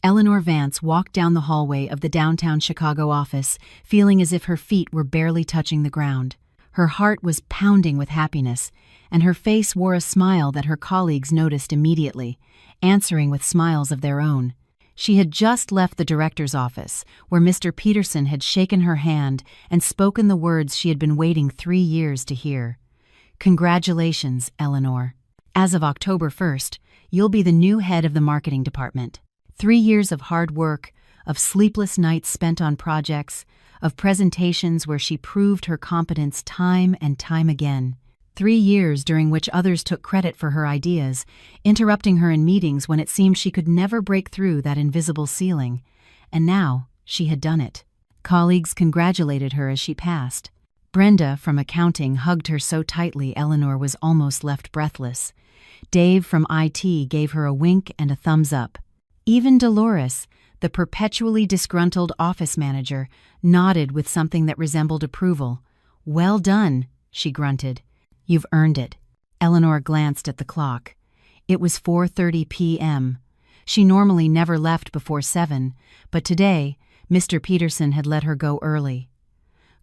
Eleanor Vance walked down the hallway of the downtown Chicago office, feeling as if her feet were barely touching the ground. Her heart was pounding with happiness, and her face wore a smile that her colleagues noticed immediately, answering with smiles of their own. She had just left the director's office, where Mr. Peterson had shaken her hand and spoken the words she had been waiting 3 years to hear. "Congratulations, Eleanor. As of October 1st, you'll be the new head of the marketing department. 3 years of hard work, of sleepless nights spent on projects, of presentations where she proved her competence time and time again. 3 years during which others took credit for her ideas, interrupting her in meetings when it seemed she could never break through that invisible ceiling. And now she had done it. Colleagues congratulated her as she passed. Brenda from accounting hugged her so tightly Eleanor was almost left breathless. Dave from IT gave her a wink and a thumbs up. Even Dolores, the perpetually disgruntled office manager, nodded with something that resembled approval. "Well done," she grunted. "You've earned it." Eleanor glanced at the clock. It was 4:30 p.m. She normally never left before 7, but today, Mr. Peterson had let her go early.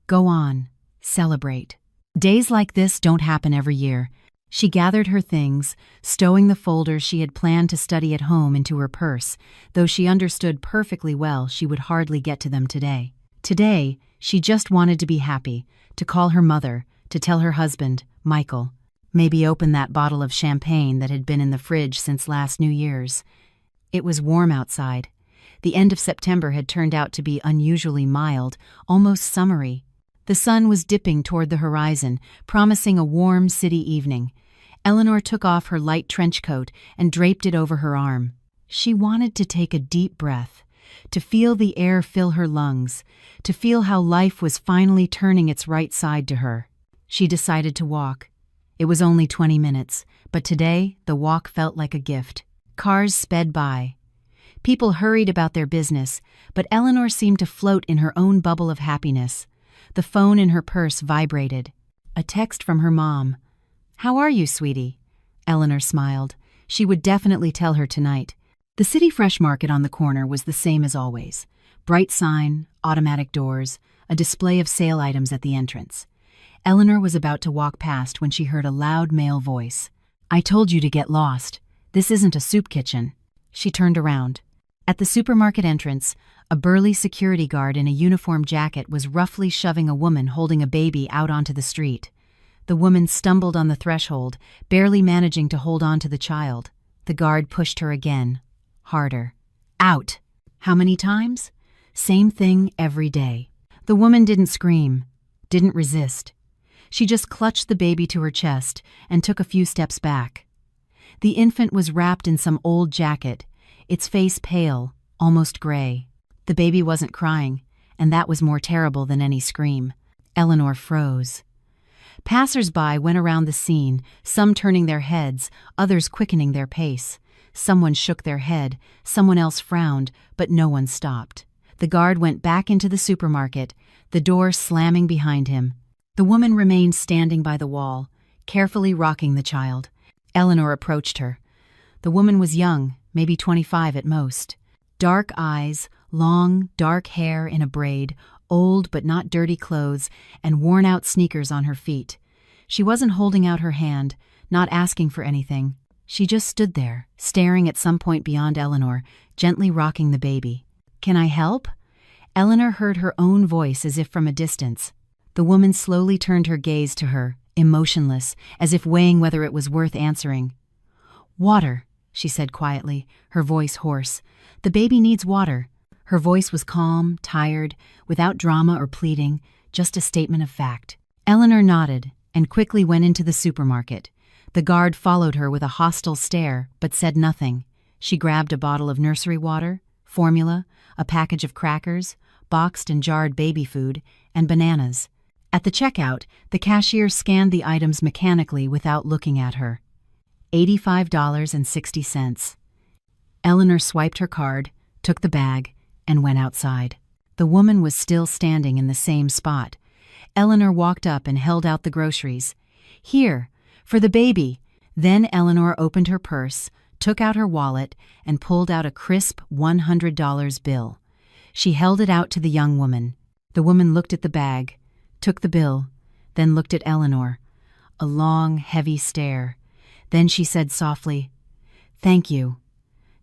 Go on, celebrate. Days like this don't happen every year. She gathered her things, stowing the folders she had planned to study at home into her purse, though she understood perfectly well she would hardly get to them today. Today, she just wanted to be happy, to call her mother, to tell her husband, Michael, maybe open that bottle of champagne that had been in the fridge since last New Year's. It was warm outside. The end of September had turned out to be unusually mild, almost summery. The sun was dipping toward the horizon, promising a warm city evening. Eleanor took off her light trench coat and draped it over her arm. She wanted to take a deep breath, to feel the air fill her lungs, to feel how life was finally turning its right side to her. She decided to walk. It was only 20 minutes, but today the walk felt like a gift. Cars sped by. People hurried about their business, but Eleanor seemed to float in her own bubble of happiness. The phone in her purse vibrated. A text from her mom. "How are you, sweetie?" Eleanor smiled. She would definitely tell her tonight. The City Fresh Market on the corner was the same as always. Bright sign, automatic doors, a display of sale items at the entrance. Eleanor was about to walk past when she heard a loud male voice. "I told you to get lost. This isn't a soup kitchen." She turned around. At the supermarket entrance, a burly security guard in a uniform jacket was roughly shoving a woman holding a baby out onto the street. The woman stumbled on the threshold, barely managing to hold on to the child. The guard pushed her again, harder. "Out!" How many times? Same thing every day. The woman didn't scream, didn't resist. She just clutched the baby to her chest and took a few steps back. The infant was wrapped in some old jacket, its face pale, almost gray. The baby wasn't crying, and that was more terrible than any scream. Eleanor froze. Passers-by went around the scene, some turning their heads, others quickening their pace. Someone shook their head, someone else frowned, but no one stopped. The guard went back into the supermarket, the door slamming behind him. The woman remained standing by the wall, carefully rocking the child. Eleanor approached her. The woman was young, maybe 25 at most. Dark eyes, long, dark hair in a braid, old but not dirty clothes, and worn-out sneakers on her feet. She wasn't holding out her hand, not asking for anything. She just stood there, staring at some point beyond Eleanor, gently rocking the baby. "Can I help?" Eleanor heard her own voice as if from a distance. The woman slowly turned her gaze to her, emotionless, as if weighing whether it was worth answering. "Water," she said quietly, her voice hoarse. "The baby needs water." Her voice was calm, tired, without drama or pleading, just a statement of fact. Eleanor nodded and quickly went into the supermarket. The guard followed her with a hostile stare, but said nothing. She grabbed a bottle of nursery water, formula, a package of crackers, boxed and jarred baby food, and bananas. At the checkout, the cashier scanned the items mechanically without looking at her. $85.60. Eleanor swiped her card, took the bag, and went outside. The woman was still standing in the same spot. Eleanor walked up and held out the groceries. "Here, for the baby." Then Eleanor opened her purse, took out her wallet, and pulled out a crisp $100 bill. She held it out to the young woman. The woman looked at the bag, took the bill, then looked at Eleanor. A long, heavy stare. Then she said softly, "Thank you."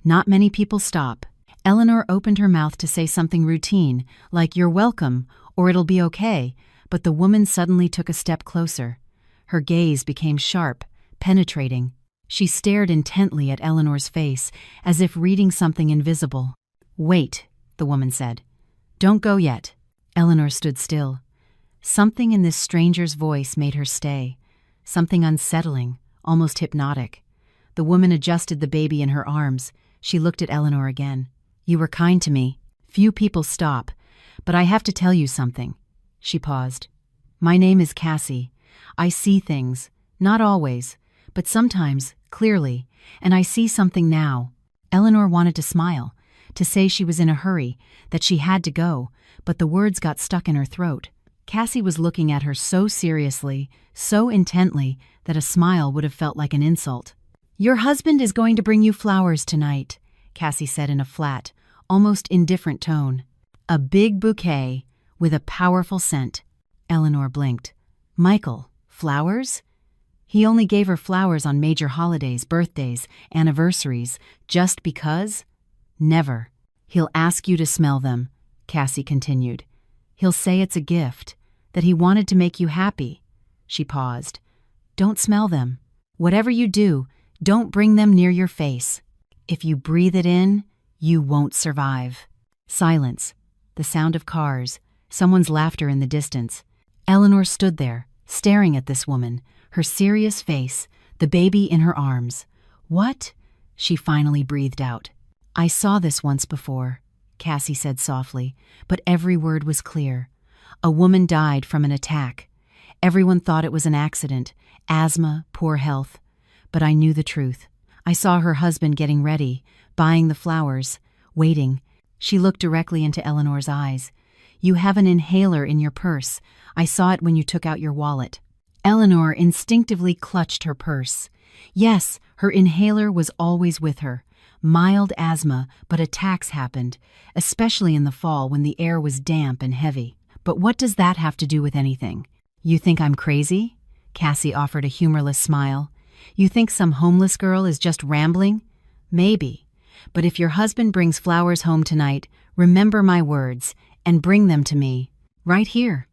Not many people stop. Eleanor opened her mouth to say something routine, like "You're welcome," or "It'll be okay," but the woman suddenly took a step closer. Her gaze became sharp, penetrating. She stared intently at Eleanor's face, as if reading something invisible. "Wait," the woman said. "Don't go yet." Eleanor stood still. Something in this stranger's voice made her stay. Something unsettling, almost hypnotic. The woman adjusted the baby in her arms. She looked at Eleanor again. "You were kind to me. Few people stop. But I have to tell you something." She paused. "My name is Cassie. I see things. Not always, but sometimes, clearly. And I see something now." Eleanor wanted to smile, to say she was in a hurry, that she had to go, but the words got stuck in her throat. Cassie was looking at her so seriously, so intently, that a smile would have felt like an insult. "Your husband is going to bring you flowers tonight," Cassie said in a flat, almost indifferent tone. "A big bouquet, with a powerful scent." Eleanor blinked. "Michael, flowers?" He only gave her flowers on major holidays, birthdays, anniversaries, just because? Never. "He'll ask you to smell them," Cassie continued. "He'll say it's a gift, that he wanted to make you happy." She paused. "Don't smell them. Whatever you do, don't bring them near your face. If you breathe it in, you won't survive." Silence. The sound of cars, someone's laughter in the distance. Eleanor stood there, staring at this woman, her serious face, the baby in her arms. "What?" she finally breathed out. "I saw this once before," Cassie said softly, but every word was clear. "A woman died from an attack. Everyone thought it was an accident, asthma, poor health. But I knew the truth. I saw her husband getting ready, buying the flowers, waiting." She looked directly into Eleanor's eyes. "You have an inhaler in your purse. I saw it when you took out your wallet." Eleanor instinctively clutched her purse. Yes, her inhaler was always with her. Mild asthma, but attacks happened, especially in the fall when the air was damp and heavy. "But what does that have to do with anything?" "You think I'm crazy?" Cassie offered a humorless smile. "You think some homeless girl is just rambling? Maybe. But if your husband brings flowers home tonight, remember my words, and bring them to me. Right here.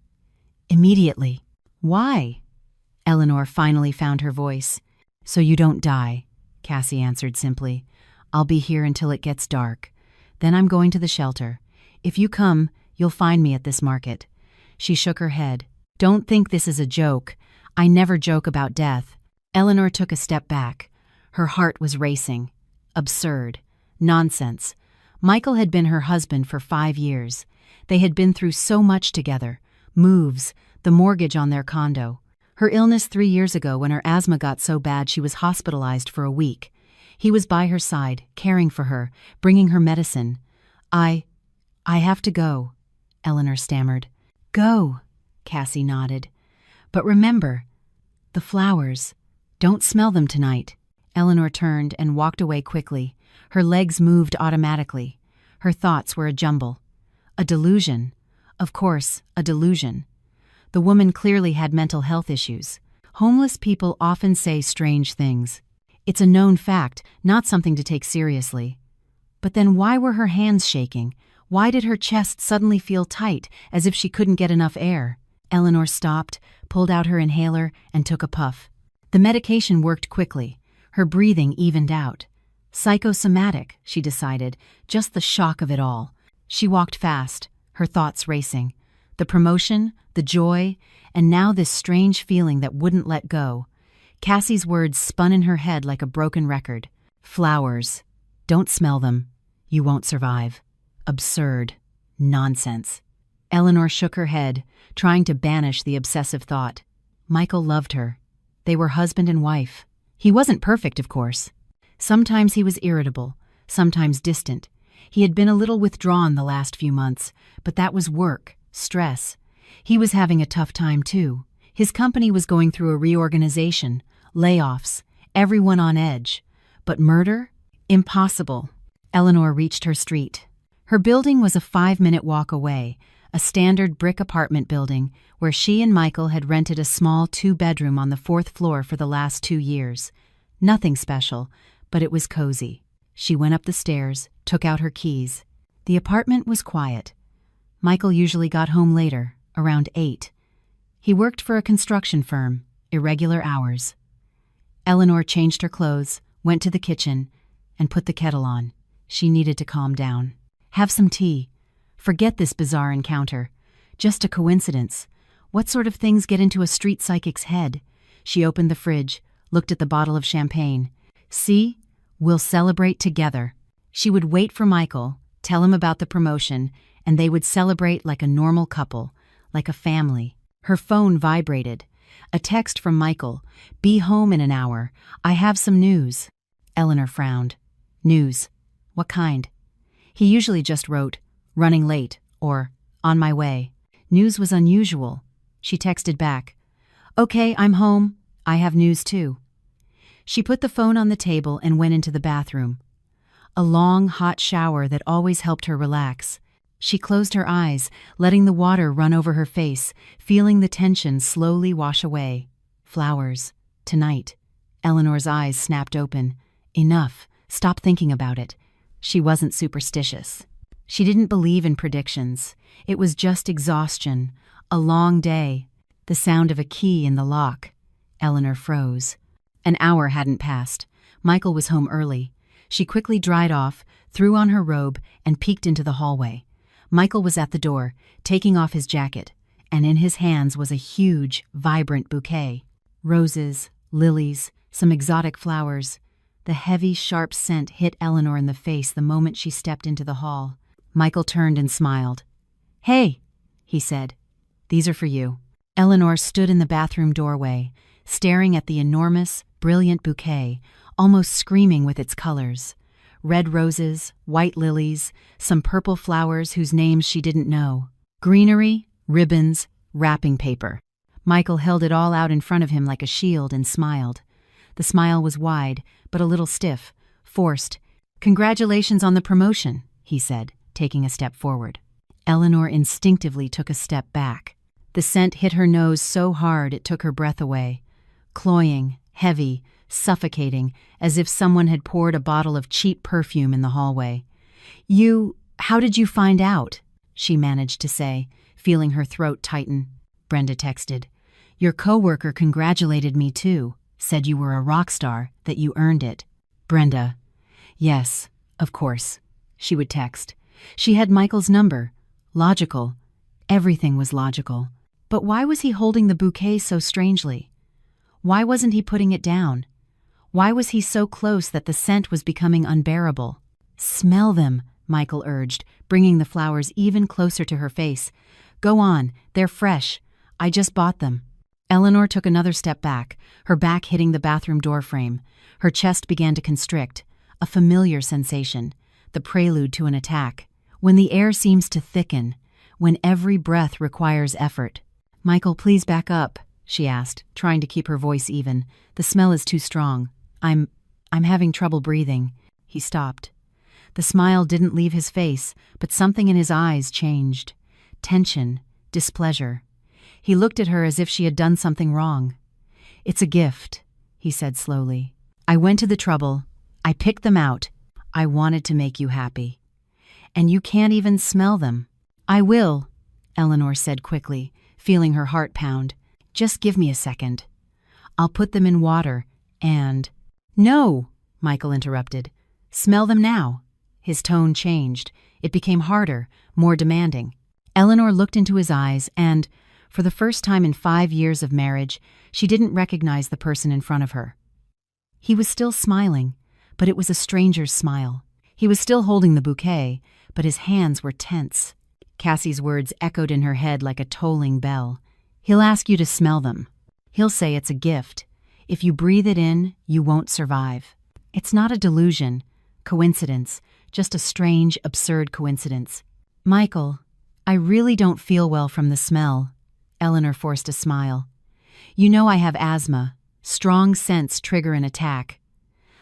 Immediately." "Why?" Eleanor finally found her voice. "So you don't die," Cassie answered simply. "I'll be here until it gets dark. Then I'm going to the shelter. If you come, you'll find me at this market." She shook her head. "Don't think this is a joke. I never joke about death." Eleanor took a step back. Her heart was racing. Absurd. Nonsense. Michael had been her husband for 5 years. They had been through so much together. Moves, the mortgage on their condo. Her illness 3 years ago when her asthma got so bad she was hospitalized for a week. He was by her side, caring for her, bringing her medicine. I have to go," Eleanor stammered. "Go," Cassie nodded. "But remember, the flowers. Don't smell them tonight." Eleanor turned and walked away quickly. Her legs moved automatically. Her thoughts were a jumble. A delusion. Of course, a delusion. The woman clearly had mental health issues. Homeless people often say strange things. It's a known fact, not something to take seriously. But then why were her hands shaking? Why did her chest suddenly feel tight, as if she couldn't get enough air? Eleanor stopped, pulled out her inhaler, and took a puff. The medication worked quickly. Her breathing evened out. Psychosomatic, she decided, just the shock of it all. She walked fast, her thoughts racing. The promotion, the joy, and now this strange feeling that wouldn't let go. Cassie's words spun in her head like a broken record. Flowers. Don't smell them. You won't survive. Absurd. Nonsense. Eleanor shook her head, trying to banish the obsessive thought. Michael loved her. They were husband and wife. He wasn't perfect, of course. Sometimes he was irritable, sometimes distant. He had been a little withdrawn the last few months, but that was work, stress. He was having a tough time, too. His company was going through a reorganization, layoffs, everyone on edge. But murder? Impossible. Eleanor reached her street. Her building was a 5-minute walk away, a standard brick apartment building where she and Michael had rented a small 2-bedroom on the 4th floor for the last 2 years. Nothing special, but it was cozy. She went up the stairs, took out her keys. The apartment was quiet. Michael usually got home later, around 8. He worked for a construction firm, irregular hours. Eleanor changed her clothes, went to the kitchen, and put the kettle on. She needed to calm down. Have some tea. Forget this bizarre encounter. Just a coincidence. What sort of things get into a street psychic's head? She opened the fridge, looked at the bottle of champagne. See? We'll celebrate together. She would wait for Michael, tell him about the promotion, and they would celebrate like a normal couple, like a family. Her phone vibrated. A text from Michael. Be home in an hour. I have some news. Eleanor frowned. News. What kind? He usually just wrote, running late, or on my way. News was unusual. She texted back. Okay, I'm home. I have news too. She put the phone on the table and went into the bathroom. A long, hot shower that always helped her relax. She closed her eyes, letting the water run over her face, feeling the tension slowly wash away. Flowers. Tonight. Eleanor's eyes snapped open. Enough. Stop thinking about it. She wasn't superstitious. She didn't believe in predictions. It was just exhaustion. A long day. The sound of a key in the lock. Eleanor froze. An hour hadn't passed. Michael was home early. She quickly dried off, threw on her robe, and peeked into the hallway. Michael was at the door, taking off his jacket, and in his hands was a huge, vibrant bouquet. Roses, lilies, some exotic flowers. The heavy, sharp scent hit Eleanor in the face the moment she stepped into the hall. Michael turned and smiled. Hey, he said. These are for you. Eleanor stood in the bathroom doorway, staring at the enormous, brilliant bouquet, almost screaming with its colors. Red roses, white lilies, some purple flowers whose names she didn't know. Greenery, ribbons, wrapping paper. Michael held it all out in front of him like a shield and smiled. The smile was wide, but a little stiff, forced. Congratulations on the promotion, he said, taking a step forward. Eleanor instinctively took a step back. The scent hit her nose so hard it took her breath away. Cloying, heavy, suffocating, as if someone had poured a bottle of cheap perfume in the hallway. How did you find out? She managed to say, feeling her throat tighten. Brenda texted. Your coworker congratulated me too, said you were a rock star, that you earned it. Brenda. Yes, of course. She would text. She had Michael's number. Logical. Everything was logical. But why was he holding the bouquet so strangely? Why wasn't he putting it down? Why was he so close that the scent was becoming unbearable? Smell them, Michael urged, bringing the flowers even closer to her face. Go on, they're fresh. I just bought them. Eleanor took another step back, her back hitting the bathroom door frame. Her chest began to constrict, a familiar sensation, the prelude to an attack. When the air seems to thicken, when every breath requires effort. Michael, please back up, she asked, trying to keep her voice even. The smell is too strong. I'm having trouble breathing. He stopped. The smile didn't leave his face, but something in his eyes changed. Tension, displeasure. He looked at her as if she had done something wrong. It's a gift, he said slowly. I went to the trouble. I picked them out. I wanted to make you happy. And you can't even smell them. I will, Eleanor said quickly, feeling her heart pound. Just give me a second. I'll put them in water, and... No, Michael interrupted. Smell them now. His tone changed. It became harder, more demanding. Eleanor looked into his eyes and, for the first time in 5 years of marriage, she didn't recognize the person in front of her. He was still smiling, but it was a stranger's smile. He was still holding the bouquet, but his hands were tense. Cassie's words echoed in her head like a tolling bell. He'll ask you to smell them. He'll say it's a gift. If you breathe it in, you won't survive. It's not a delusion, coincidence, just a strange, absurd coincidence. Michael, I really don't feel well from the smell. Eleanor forced a smile. You know I have asthma. Strong scents trigger an attack.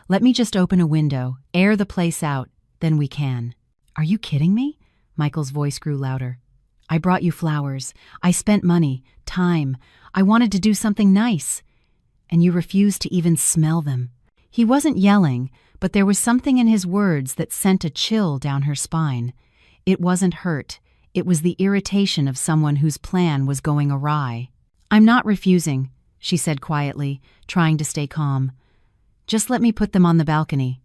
Let me just open a window, air the place out, then we can." "Are you kidding me?" Michael's voice grew louder. "I brought you flowers. I spent money, time. I wanted to do something nice. And you refused to even smell them." He wasn't yelling, but there was something in his words that sent a chill down her spine. It wasn't hurt. It was the irritation of someone whose plan was going awry. "I'm not refusing," she said quietly, trying to stay calm. "Just let me put them on the balcony.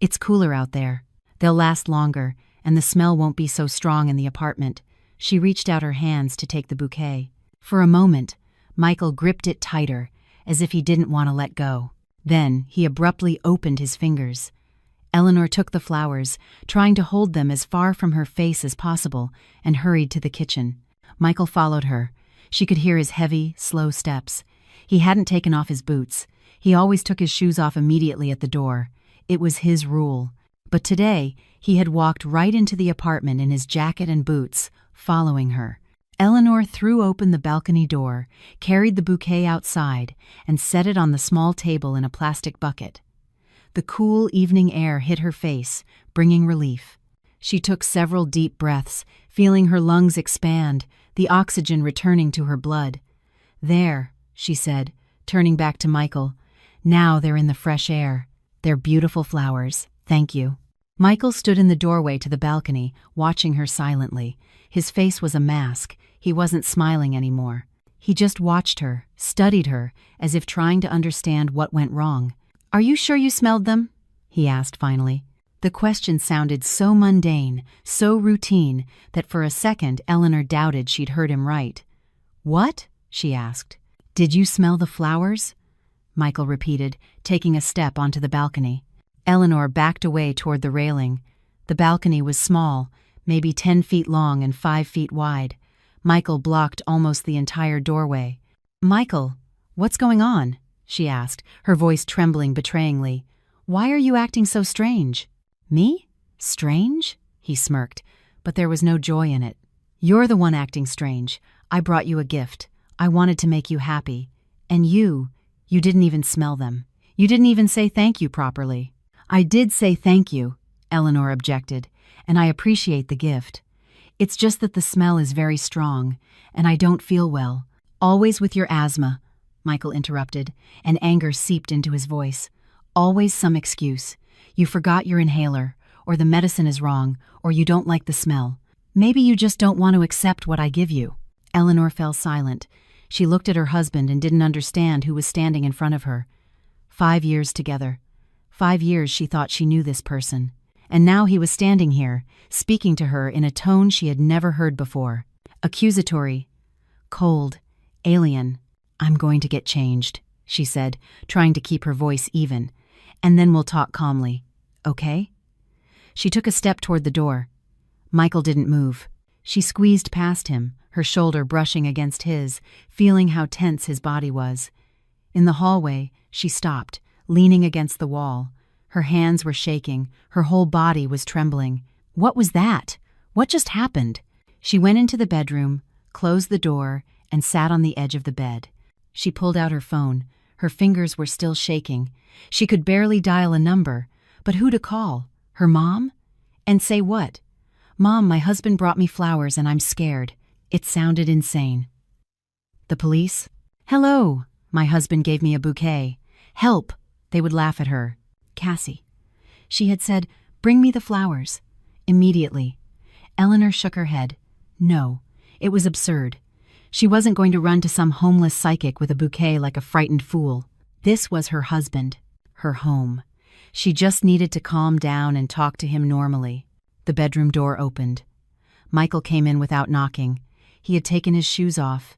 It's cooler out there. They'll last longer, and the smell won't be so strong in the apartment." She reached out her hands to take the bouquet. For a moment, Michael gripped it tighter, as if he didn't want to let go. Then he abruptly opened his fingers. Eleanor took the flowers, trying to hold them as far from her face as possible, and hurried to the kitchen. Michael followed her. She could hear his heavy, slow steps. He hadn't taken off his boots. He always took his shoes off immediately at the door. It was his rule. But today, he had walked right into the apartment in his jacket and boots, following her. Eleanor threw open the balcony door, carried the bouquet outside, and set it on the small table in a plastic bucket. The cool evening air hit her face, bringing relief. She took several deep breaths, feeling her lungs expand, the oxygen returning to her blood. "There," she said, turning back to Michael. "Now they're in the fresh air. They're beautiful flowers. Thank you." Michael stood in the doorway to the balcony, watching her silently. His face was a mask. He wasn't smiling anymore. He just watched her, studied her, as if trying to understand what went wrong. "Are you sure you smelled them?" he asked finally. The question sounded so mundane, so routine, that for a second Eleanor doubted she'd heard him right. "What?" she asked. "Did you smell the flowers?" Michael repeated, taking a step onto the balcony. Eleanor backed away toward the railing. The balcony was small, maybe 10 feet long and 5 feet wide. Michael blocked almost the entire doorway. "Michael, what's going on?" she asked, her voice trembling betrayingly. "Why are you acting so strange?" "Me? Strange?" he smirked, but there was no joy in it. "You're the one acting strange. I brought you a gift. I wanted to make you happy. And you didn't even smell them. You didn't even say thank you properly." "I did say thank you," Eleanor objected, "and I appreciate the gift. It's just that the smell is very strong, and I don't feel well." "Always with your asthma," Michael interrupted, and anger seeped into his voice. "Always some excuse. You forgot your inhaler, or the medicine is wrong, or you don't like the smell. Maybe you just don't want to accept what I give you." Eleanor fell silent. She looked at her husband and didn't understand who was standing in front of her. 5 years together. 5 years she thought she knew this person. And now he was standing here, speaking to her in a tone she had never heard before. Accusatory. Cold. Alien. "I'm going to get changed," she said, trying to keep her voice even. "And then we'll talk calmly. Okay?" She took a step toward the door. Michael didn't move. She squeezed past him, her shoulder brushing against his, feeling how tense his body was. In the hallway, she stopped, leaning against the wall. Her hands were shaking, her whole body was trembling. What was that? What just happened? She went into the bedroom, closed the door, and sat on the edge of the bed. She pulled out her phone. Her fingers were still shaking. She could barely dial a number. But who to call? Her mom? And say what? "Mom, my husband brought me flowers and I'm scared." It sounded insane. The police? "Hello, my husband gave me a bouquet. Help!" They would laugh at her. Cassie. She had said, "Bring me the flowers." Immediately. Eleanor shook her head. No, it was absurd. She wasn't going to run to some homeless psychic with a bouquet like a frightened fool. This was her husband, her home. She just needed to calm down and talk to him normally. The bedroom door opened. Michael came in without knocking. He had taken his shoes off.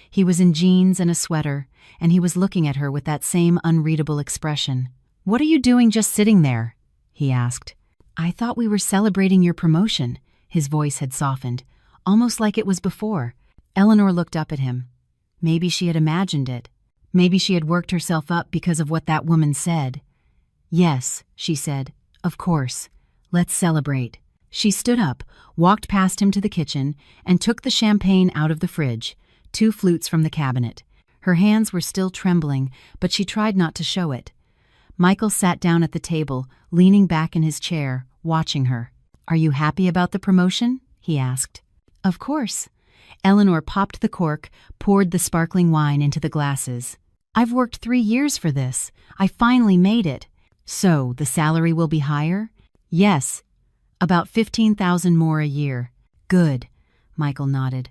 He was in jeans and a sweater, and he was looking at her with that same unreadable expression. "What are you doing just sitting there?" he asked. "I thought we were celebrating your promotion." His voice had softened, almost like it was before. Eleanor looked up at him. Maybe she had imagined it. Maybe she had worked herself up because of what that woman said. "Yes," she said, "of course. Let's celebrate." She stood up, walked past him to the kitchen, and took the champagne out of the fridge, 2 flutes from the cabinet. Her hands were still trembling, but she tried not to show it. Michael sat down at the table, leaning back in his chair, watching her. "Are you happy about the promotion?" he asked. "Of course." Eleanor popped the cork, poured the sparkling wine into the glasses. "I've worked 3 years for this. I finally made it." "So, the salary will be higher?" "Yes. About 15,000 more a year." "Good," Michael nodded.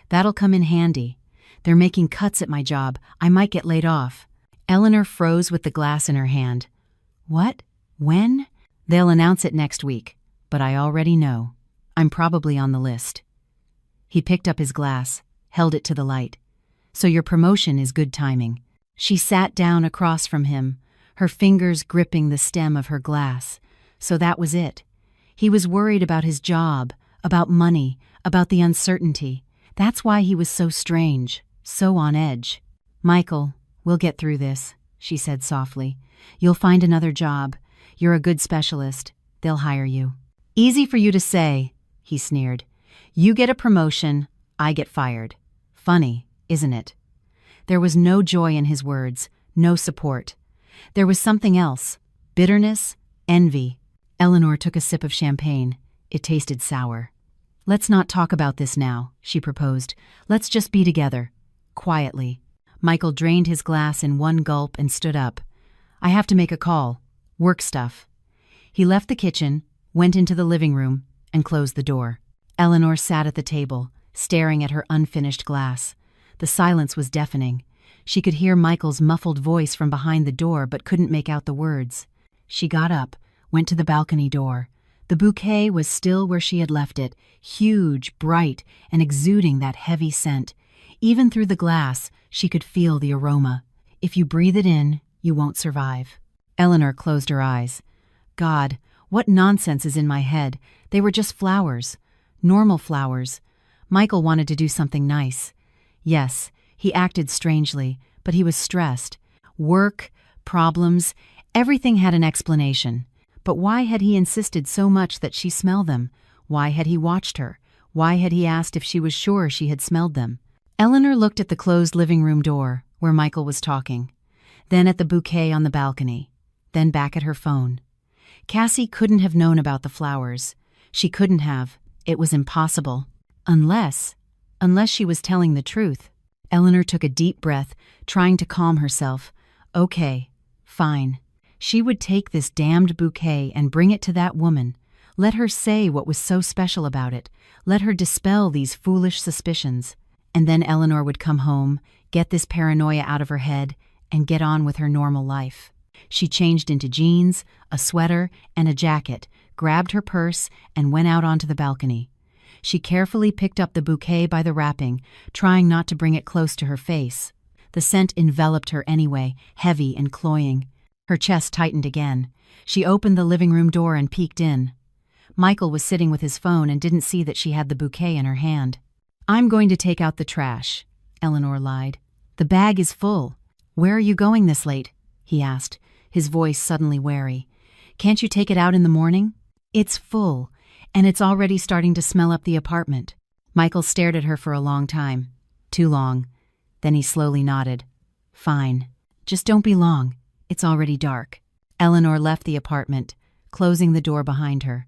"That'll come in handy. They're making cuts at my job. I might get laid off." Eleanor froze with the glass in her hand. "What? When?" "They'll announce it next week, but I already know. I'm probably on the list." He picked up his glass, held it to the light. "So your promotion is good timing." She sat down across from him, her fingers gripping the stem of her glass. So that was it. He was worried about his job, about money, about the uncertainty. That's why he was so strange, so on edge. "Michael, we'll get through this," she said softly. "You'll find another job. You're a good specialist. They'll hire you." "Easy for you to say," he sneered. "You get a promotion, I get fired. Funny, isn't it?" There was no joy in his words, no support. There was something else, bitterness, envy. Eleanor took a sip of champagne. It tasted sour. "Let's not talk about this now," she proposed. "Let's just be together." Quietly. Michael drained his glass in one gulp and stood up. "I have to make a call. Work stuff." He left the kitchen, went into the living room, and closed the door. Eleanor sat at the table, staring at her unfinished glass. The silence was deafening. She could hear Michael's muffled voice from behind the door but couldn't make out the words. She got up, went to the balcony door. The bouquet was still where she had left it, huge, bright, and exuding that heavy scent. Even through the glass, she could feel the aroma. If you breathe it in, you won't survive. Eleanor closed her eyes. God, what nonsense is in my head. They were just flowers. Normal flowers. Michael wanted to do something nice. Yes, he acted strangely, but he was stressed. Work, problems, everything had an explanation. But why had he insisted so much that she smell them? Why had he watched her? Why had he asked if she was sure she had smelled them? Eleanor looked at the closed living room door, where Michael was talking. Then at the bouquet on the balcony. Then back at her phone. Cassie couldn't have known about the flowers. She couldn't have. It was impossible. Unless she was telling the truth. Eleanor took a deep breath, trying to calm herself. Okay, fine. She would take this damned bouquet and bring it to that woman. Let her say what was so special about it. Let her dispel these foolish suspicions. And then Eleanor would come home, get this paranoia out of her head, and get on with her normal life. She changed into jeans, a sweater, and a jacket, grabbed her purse, and went out onto the balcony. She carefully picked up the bouquet by the wrapping, trying not to bring it close to her face. The scent enveloped her anyway, heavy and cloying. Her chest tightened again. She opened the living room door and peeked in. Michael was sitting with his phone and didn't see that she had the bouquet in her hand. "I'm going to take out the trash," Eleanor lied. "The bag is full." "Where are you going this late?" he asked, his voice suddenly wary. "Can't you take it out in the morning?" "It's full, and it's already starting to smell up the apartment." Michael stared at her for a long time. Too long. Then he slowly nodded. "Fine. Just don't be long. It's already dark." Eleanor left the apartment, closing the door behind her.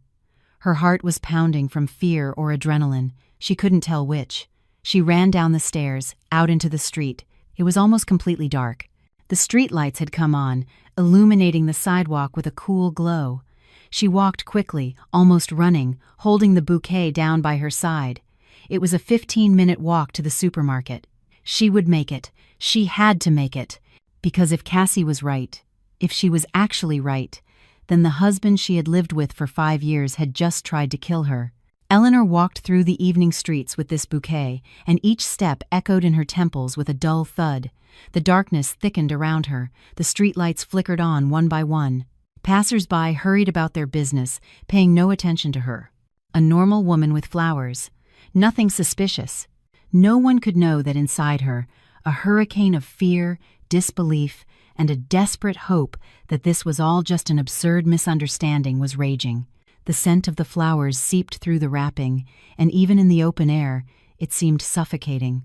Her heart was pounding from fear or adrenaline. She couldn't tell which. She ran down the stairs, out into the street. It was almost completely dark. The street lights had come on, illuminating the sidewalk with a cool glow. She walked quickly, almost running, holding the bouquet down by her side. It was a 15-minute walk to the supermarket. She would make it. She had to make it. Because if Cassie was right, if she was actually right, then the husband she had lived with for 5 years had just tried to kill her. Eleanor walked through the evening streets with this bouquet, and each step echoed in her temples with a dull thud. The darkness thickened around her. The streetlights flickered on one by one. Passers-by hurried about their business, paying no attention to her. A normal woman with flowers. Nothing suspicious. No one could know that inside her, a hurricane of fear, disbelief, and a desperate hope that this was all just an absurd misunderstanding was raging. The scent of the flowers seeped through the wrapping, and even in the open air, it seemed suffocating.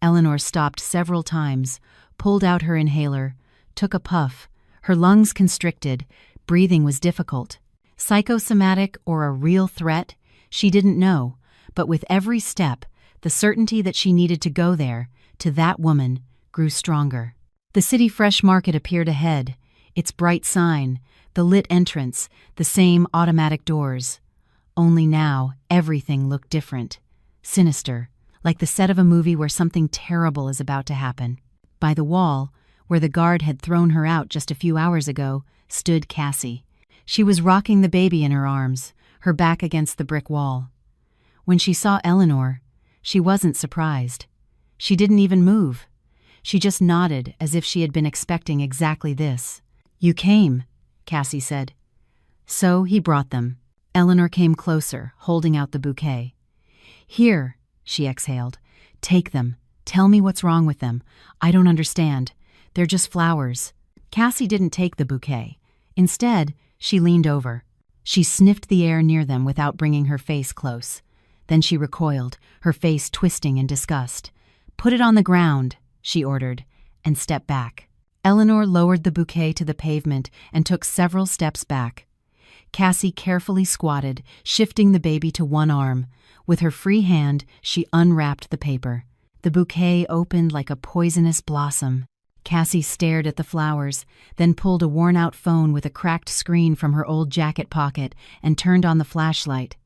Eleanor stopped several times, pulled out her inhaler, took a puff, Her lungs constricted, breathing was difficult. Psychosomatic or a real threat? She didn't know, but with every step, the certainty that she needed to go there, to that woman, grew stronger. The city fresh market appeared ahead, its bright sign, the lit entrance, the same automatic doors. Only now, everything looked different. Sinister, like the set of a movie where something terrible is about to happen. By the wall, where the guard had thrown her out just a few hours ago, stood Cassie. She was rocking the baby in her arms, her back against the brick wall. When she saw Eleanor, she wasn't surprised. She didn't even move. She just nodded as if she had been expecting exactly this. "You came," Cassie said. So he brought them. Eleanor came closer, holding out the bouquet. "Here," she exhaled. "Take them. Tell me what's wrong with them. I don't understand. They're just flowers." Cassie didn't take the bouquet. Instead, she leaned over. She sniffed the air near them without bringing her face close. Then she recoiled, her face twisting in disgust. "Put it on the ground," she ordered, and stepped back. Eleanor lowered the bouquet to the pavement and took several steps back. Cassie carefully squatted, shifting the baby to one arm. With her free hand, she unwrapped the paper. The bouquet opened like a poisonous blossom. Cassie stared at the flowers, then pulled a worn-out phone with a cracked screen from her old jacket pocket and turned on the flashlight.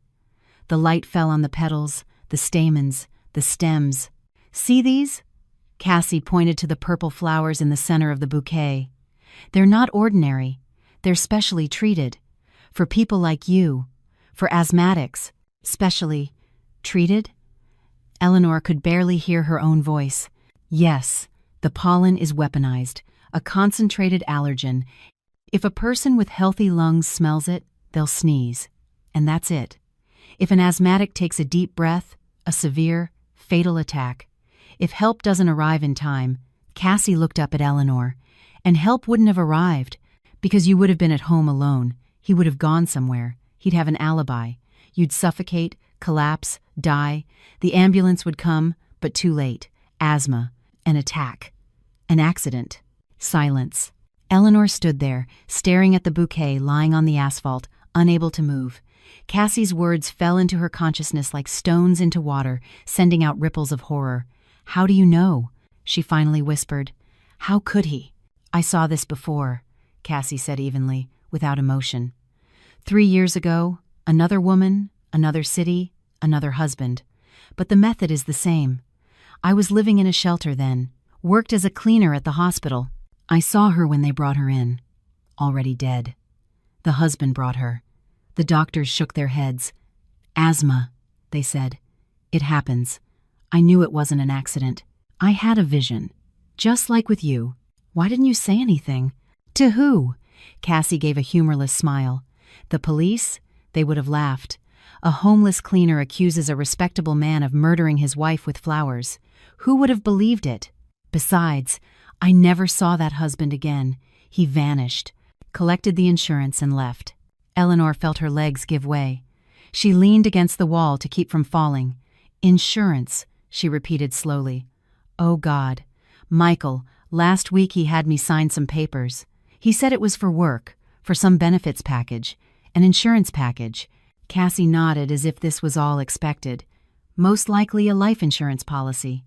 The light fell on the petals, the stamens, the stems. "See these?" Cassie pointed to the purple flowers in the center of the bouquet. "They're not ordinary. They're specially treated. For people like you. For asthmatics. Specially treated?" Eleanor could barely hear her own voice. "Yes, the pollen is weaponized, a concentrated allergen. If a person with healthy lungs smells it, they'll sneeze. And that's it. If an asthmatic takes a deep breath, a severe, fatal attack. If help doesn't arrive in time," Cassie looked up at Eleanor, "and help wouldn't have arrived, because you would have been at home alone. He would have gone somewhere. He'd have an alibi. You'd suffocate, collapse, die. The ambulance would come, but too late. Asthma. An attack. An accident." Silence. Eleanor stood there, staring at the bouquet lying on the asphalt, unable to move. Cassie's words fell into her consciousness like stones into water, sending out ripples of horror. "How do you know?" she finally whispered. "How could he?" "I saw this before," Cassie said evenly, without emotion. 3 years ago, another woman, another city, another husband. But the method is the same. I was living in a shelter then, worked as a cleaner at the hospital. I saw her when they brought her in, already dead. The husband brought her. The doctors shook their heads. "Asthma," they said. "It happens. I knew it wasn't an accident. I had a vision. Just like with you. Why didn't you say anything?" "To who?" Cassie gave a humorless smile. "The police? They would have laughed. A homeless cleaner accuses a respectable man of murdering his wife with flowers. Who would have believed it? Besides, I never saw that husband again. He vanished, collected the insurance, and left." Eleanor felt her legs give way. She leaned against the wall to keep from falling. "Insurance," she repeated slowly. "Oh God. Michael, last week he had me sign some papers. He said it was for work, for some benefits package, an insurance package." Cassie nodded as if this was all expected. "Most likely a life insurance policy.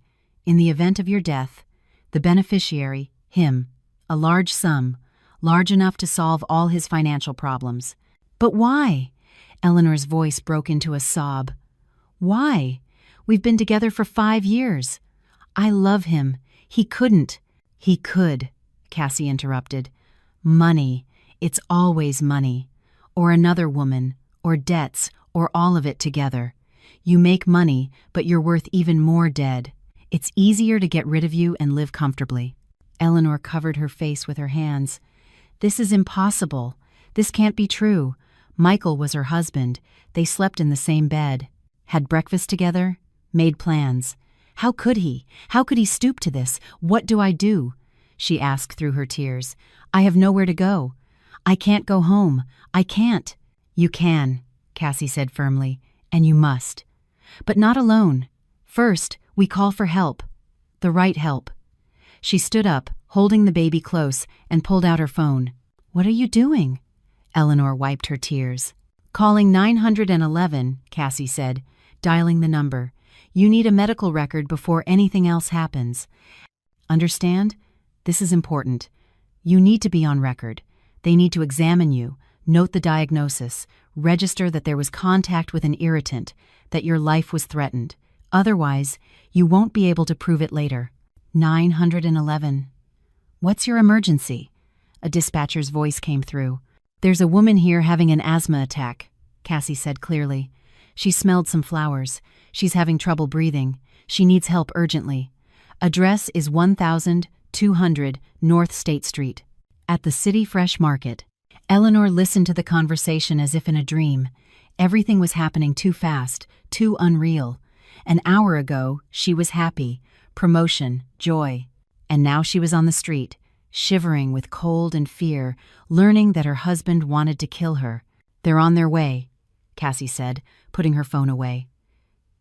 In the event of your death, the beneficiary, him, a large sum, large enough to solve all his financial problems." "But why?" Eleanor's voice broke into a sob. "Why? We've been together for 5 years. I love him. He couldn't." "He could," Cassie interrupted. "Money. It's always money. Or another woman, or debts, or all of it together. You make money, but you're worth even more dead. It's easier to get rid of you and live comfortably." Eleanor covered her face with her hands. "This is impossible. This can't be true. Michael was her husband. They slept in the same bed. Had breakfast together. Made plans. How could he? How could he stoop to this? What do I do?" she asked through her tears. "I have nowhere to go. I can't go home. I can't." "You can," Cassie said firmly, "and you must. But not alone. First, we call for help. The right help." She stood up, holding the baby close, and pulled out her phone. What are you doing? Eleanor wiped her tears. Calling 911, Cassie said, dialing the number. You need a medical record before anything else happens. Understand? This is important. You need to be on record. They need to examine you, note the diagnosis, register that there was contact with an irritant, that your life was threatened. Otherwise, you won't be able to prove it later. 911. What's your emergency? A dispatcher's voice came through. There's a woman here having an asthma attack, Cassie said clearly. She smelled some flowers. She's having trouble breathing. She needs help urgently. Address is 1200 North State Street. At the City Fresh Market. Eleanor listened to the conversation as if in a dream. Everything was happening too fast, too unreal. An hour ago, she was happy, promotion, joy. And now she was on the street, shivering with cold and fear, learning that her husband wanted to kill her. They're on their way, Cassie said, putting her phone away.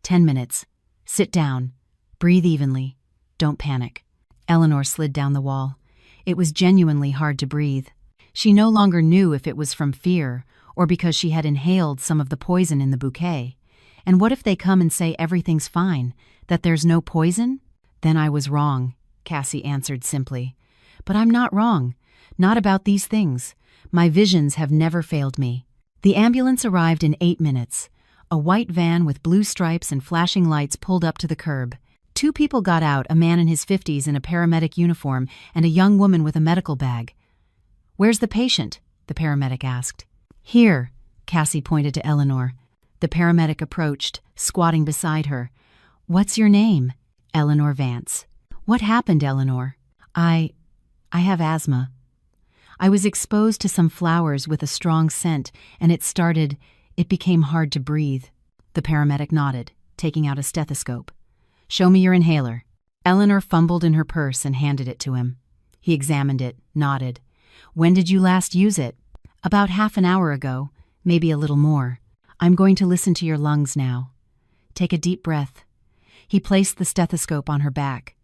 10 minutes. Sit down. Breathe evenly. Don't panic. Eleanor slid down the wall. It was genuinely hard to breathe. She no longer knew if it was from fear or because she had inhaled some of the poison in the bouquet. And what if they come and say everything's fine, that there's no poison? Then I was wrong, Cassie answered simply. But I'm not wrong. Not about these things. My visions have never failed me. The ambulance arrived in 8 minutes. A white van with blue stripes and flashing lights pulled up to the curb. 2 people got out, a man in his 50s in a paramedic uniform and a young woman with a medical bag. Where's the patient? The paramedic asked. Here, Cassie pointed to Eleanor. The paramedic approached, squatting beside her. What's your name? Eleanor Vance. What happened, Eleanor? I have asthma. I was exposed to some flowers with a strong scent, and it became hard to breathe. The paramedic nodded, taking out a stethoscope. Show me your inhaler. Eleanor fumbled in her purse and handed it to him. He examined it, nodded. When did you last use it? About half an hour ago, maybe a little more. I'm going to listen to your lungs now. Take a deep breath. He placed the stethoscope on her back.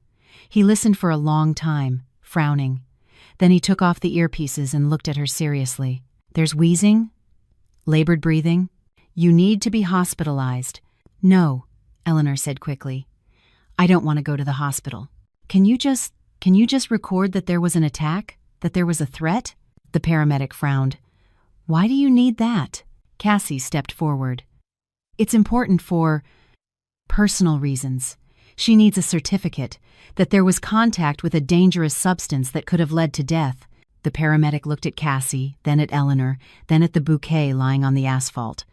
He listened for a long time, frowning. Then he took off the earpieces and looked at her seriously. There's wheezing? Labored breathing? You need to be hospitalized. No, Eleanor said quickly. I don't want to go to the hospital. Can you just record that there was an attack? That there was a threat? The paramedic frowned. Why do you need that? Cassie stepped forward. It's important for personal reasons. She needs a certificate that there was contact with a dangerous substance that could have led to death. The paramedic looked at Cassie, then at Eleanor, then at the bouquet lying on the asphalt.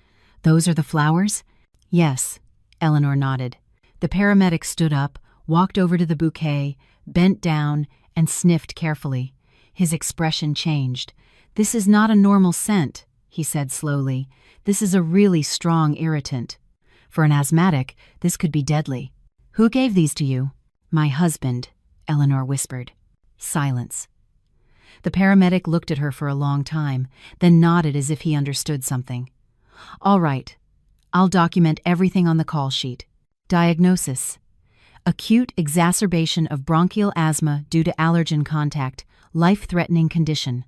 Those are the flowers? Yes, Eleanor nodded. The paramedic stood up, walked over to the bouquet, bent down, and sniffed carefully. His expression changed. This is not a normal scent, he said slowly. This is a really strong irritant. For an asthmatic, this could be deadly. Who gave these to you? My husband, Eleanor whispered. Silence. The paramedic looked at her for a long time, then nodded as if he understood something. All right. I'll document everything on the call sheet. Diagnosis: acute exacerbation of bronchial asthma due to allergen contact, life-threatening condition.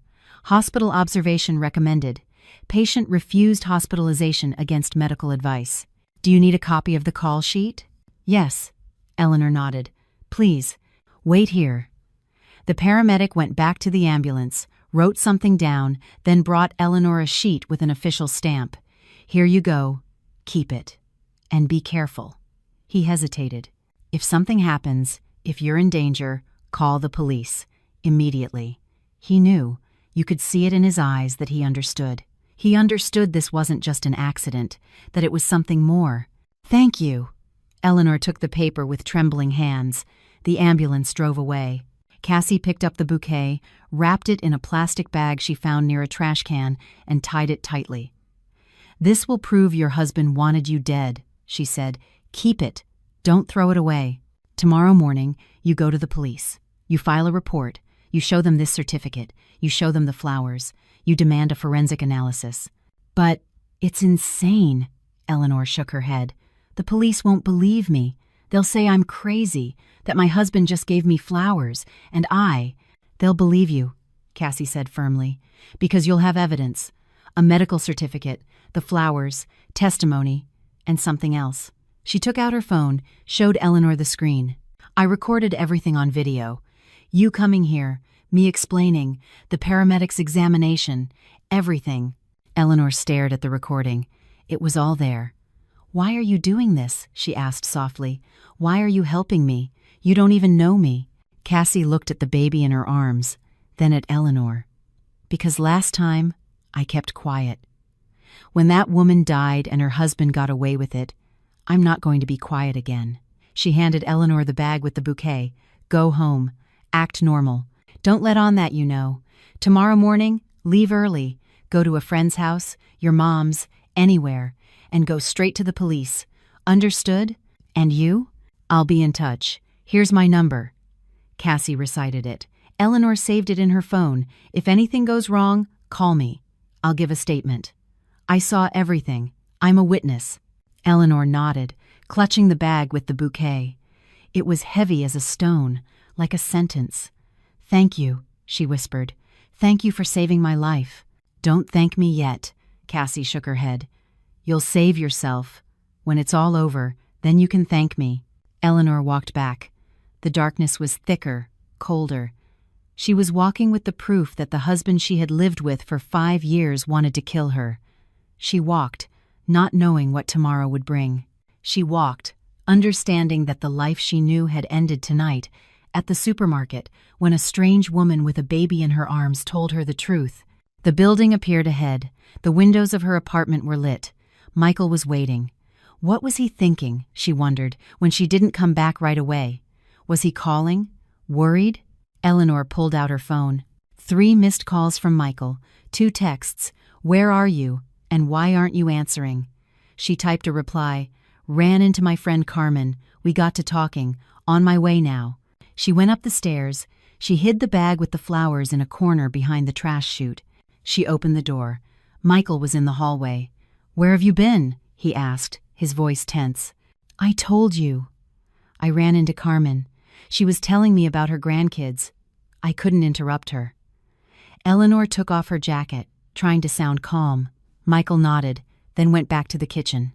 Hospital observation recommended. Patient refused hospitalization against medical advice. Do you need a copy of the call sheet? Yes, Eleanor nodded. Please, wait here. The paramedic went back to the ambulance, wrote something down, then brought Eleanor a sheet with an official stamp. Here you go. Keep it. And be careful. He hesitated. If something happens, if you're in danger, call the police. Immediately. He knew. You could see it in his eyes that he understood. He understood this wasn't just an accident, that it was something more. Thank you. Eleanor took the paper with trembling hands. The ambulance drove away. Cassie picked up the bouquet, wrapped it in a plastic bag she found near a trash can, and tied it tightly. This will prove your husband wanted you dead, she said. Keep it. Don't throw it away. Tomorrow morning, you go to the police. You file a report. You show them this certificate. You show them the flowers. You demand a forensic analysis. But it's insane, Eleanor shook her head. The police won't believe me. They'll say I'm crazy, that my husband just gave me flowers, and they'll believe you. Cassie said firmly, because you'll have evidence. A medical certificate, the flowers, testimony, and something else. She took out her phone, showed Eleanor the screen. I recorded everything on video. You coming here, me explaining, the paramedics' examination, everything. Eleanor stared at the recording. It was all there. Why are you doing this? She asked softly. Why are you helping me? You don't even know me. Cassie looked at the baby in her arms, then at Eleanor. Because last time, I kept quiet. When that woman died and her husband got away with it, I'm not going to be quiet again. She handed Eleanor the bag with the bouquet. Go home. Act normal. Don't let on that you know. Tomorrow morning, leave early. Go to a friend's house, your mom's, anywhere, and go straight to the police. Understood? And you? I'll be in touch. Here's my number. Cassie recited it. Eleanor saved it in her phone. If anything goes wrong, call me. I'll give a statement. I saw everything. I'm a witness. Eleanor nodded, clutching the bag with the bouquet. It was heavy as a stone, like a sentence. Thank you, she whispered. Thank you for saving my life. Don't thank me yet, Cassie shook her head. You'll save yourself. When it's all over, then you can thank me. Eleanor walked back. The darkness was thicker, colder. She was walking with the proof that the husband she had lived with for 5 years wanted to kill her. She walked, not knowing what tomorrow would bring. She walked, understanding that the life she knew had ended tonight, at the supermarket, when a strange woman with a baby in her arms told her the truth. The building appeared ahead. The windows of her apartment were lit. Michael was waiting. What was he thinking, she wondered, when she didn't come back right away? Was he calling? Worried? Eleanor pulled out her phone. 3 missed calls from Michael, 2 texts, "Where are you?" and "Why aren't you answering?" She typed a reply, "Ran into my friend Carmen. We got to talking. On my way now." She went up the stairs. She hid the bag with the flowers in a corner behind the trash chute. She opened the door. Michael was in the hallway. "Where have you been?" he asked, his voice tense. "I told you." "I ran into Carmen. She was telling me about her grandkids. I couldn't interrupt her." Eleanor took off her jacket, trying to sound calm. Michael nodded, then went back to the kitchen.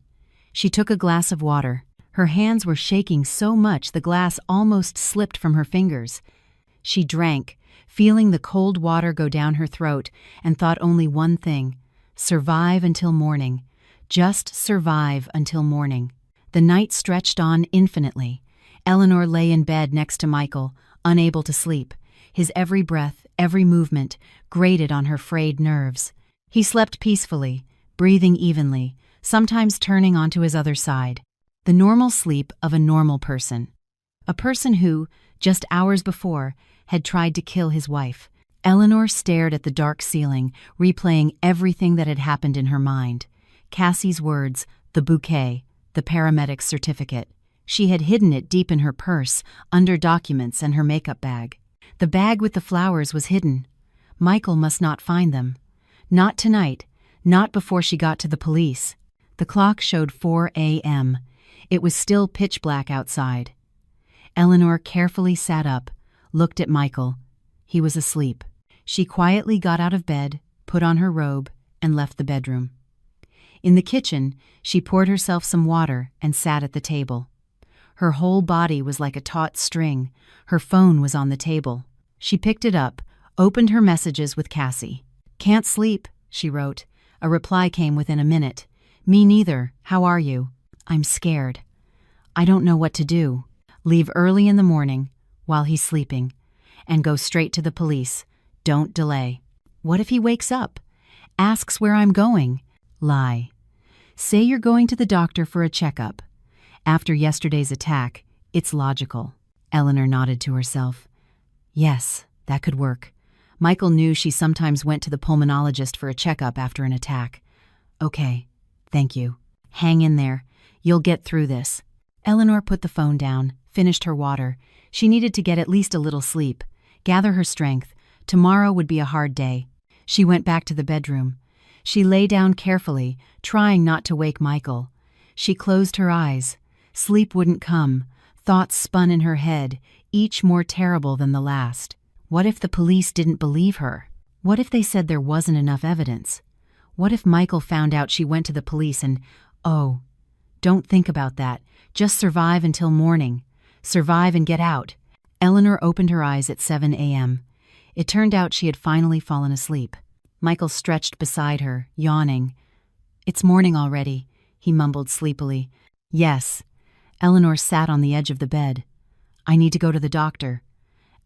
She took a glass of water. Her hands were shaking so much the glass almost slipped from her fingers. She drank, feeling the cold water go down her throat, and thought only one thing: survive until morning. Just survive until morning. The night stretched on infinitely. Eleanor lay in bed next to Michael, unable to sleep. His every breath, every movement, grated on her frayed nerves. He slept peacefully, breathing evenly, sometimes turning onto his other side. The normal sleep of a normal person. A person who, just hours before, had tried to kill his wife. Eleanor stared at the dark ceiling, replaying everything that had happened in her mind. Cassie's words, the bouquet, the paramedic's certificate. She had hidden it deep in her purse, under documents and her makeup bag. The bag with the flowers was hidden. Michael must not find them. Not tonight, not before she got to the police. The clock showed 4 a.m. It was still pitch black outside. Eleanor carefully sat up, looked at Michael. He was asleep. She quietly got out of bed, put on her robe, and left the bedroom. In the kitchen, she poured herself some water and sat at the table. Her whole body was like a taut string. Her phone was on the table. She picked it up, opened her messages with Cassie. "Can't sleep," she wrote. A reply came within a minute. "Me neither. How are you?" "I'm scared. I don't know what to do. Leave early in the morning, while he's sleeping, and go straight to the police. Don't delay. What if he wakes up? Asks where I'm going? Lie. Say you're going to the doctor for a checkup. After yesterday's attack, it's logical." Eleanor nodded to herself. Yes, that could work. Michael knew she sometimes went to the pulmonologist for a checkup after an attack. "Okay, thank you. Hang in there. You'll get through this." Eleanor put the phone down, finished her water. She needed to get at least a little sleep, gather her strength. Tomorrow would be a hard day. She went back to the bedroom. She lay down carefully, trying not to wake Michael. She closed her eyes. Sleep wouldn't come. Thoughts spun in her head, each more terrible than the last. What if the police didn't believe her? What if they said there wasn't enough evidence? What if Michael found out she went to the police and, oh, don't think about that. Just survive until morning. Survive and get out. Eleanor opened her eyes at 7 a.m. It turned out she had finally fallen asleep. Michael stretched beside her, yawning. "It's morning already," he mumbled sleepily. "Yes." Eleanor sat on the edge of the bed. "I need to go to the doctor.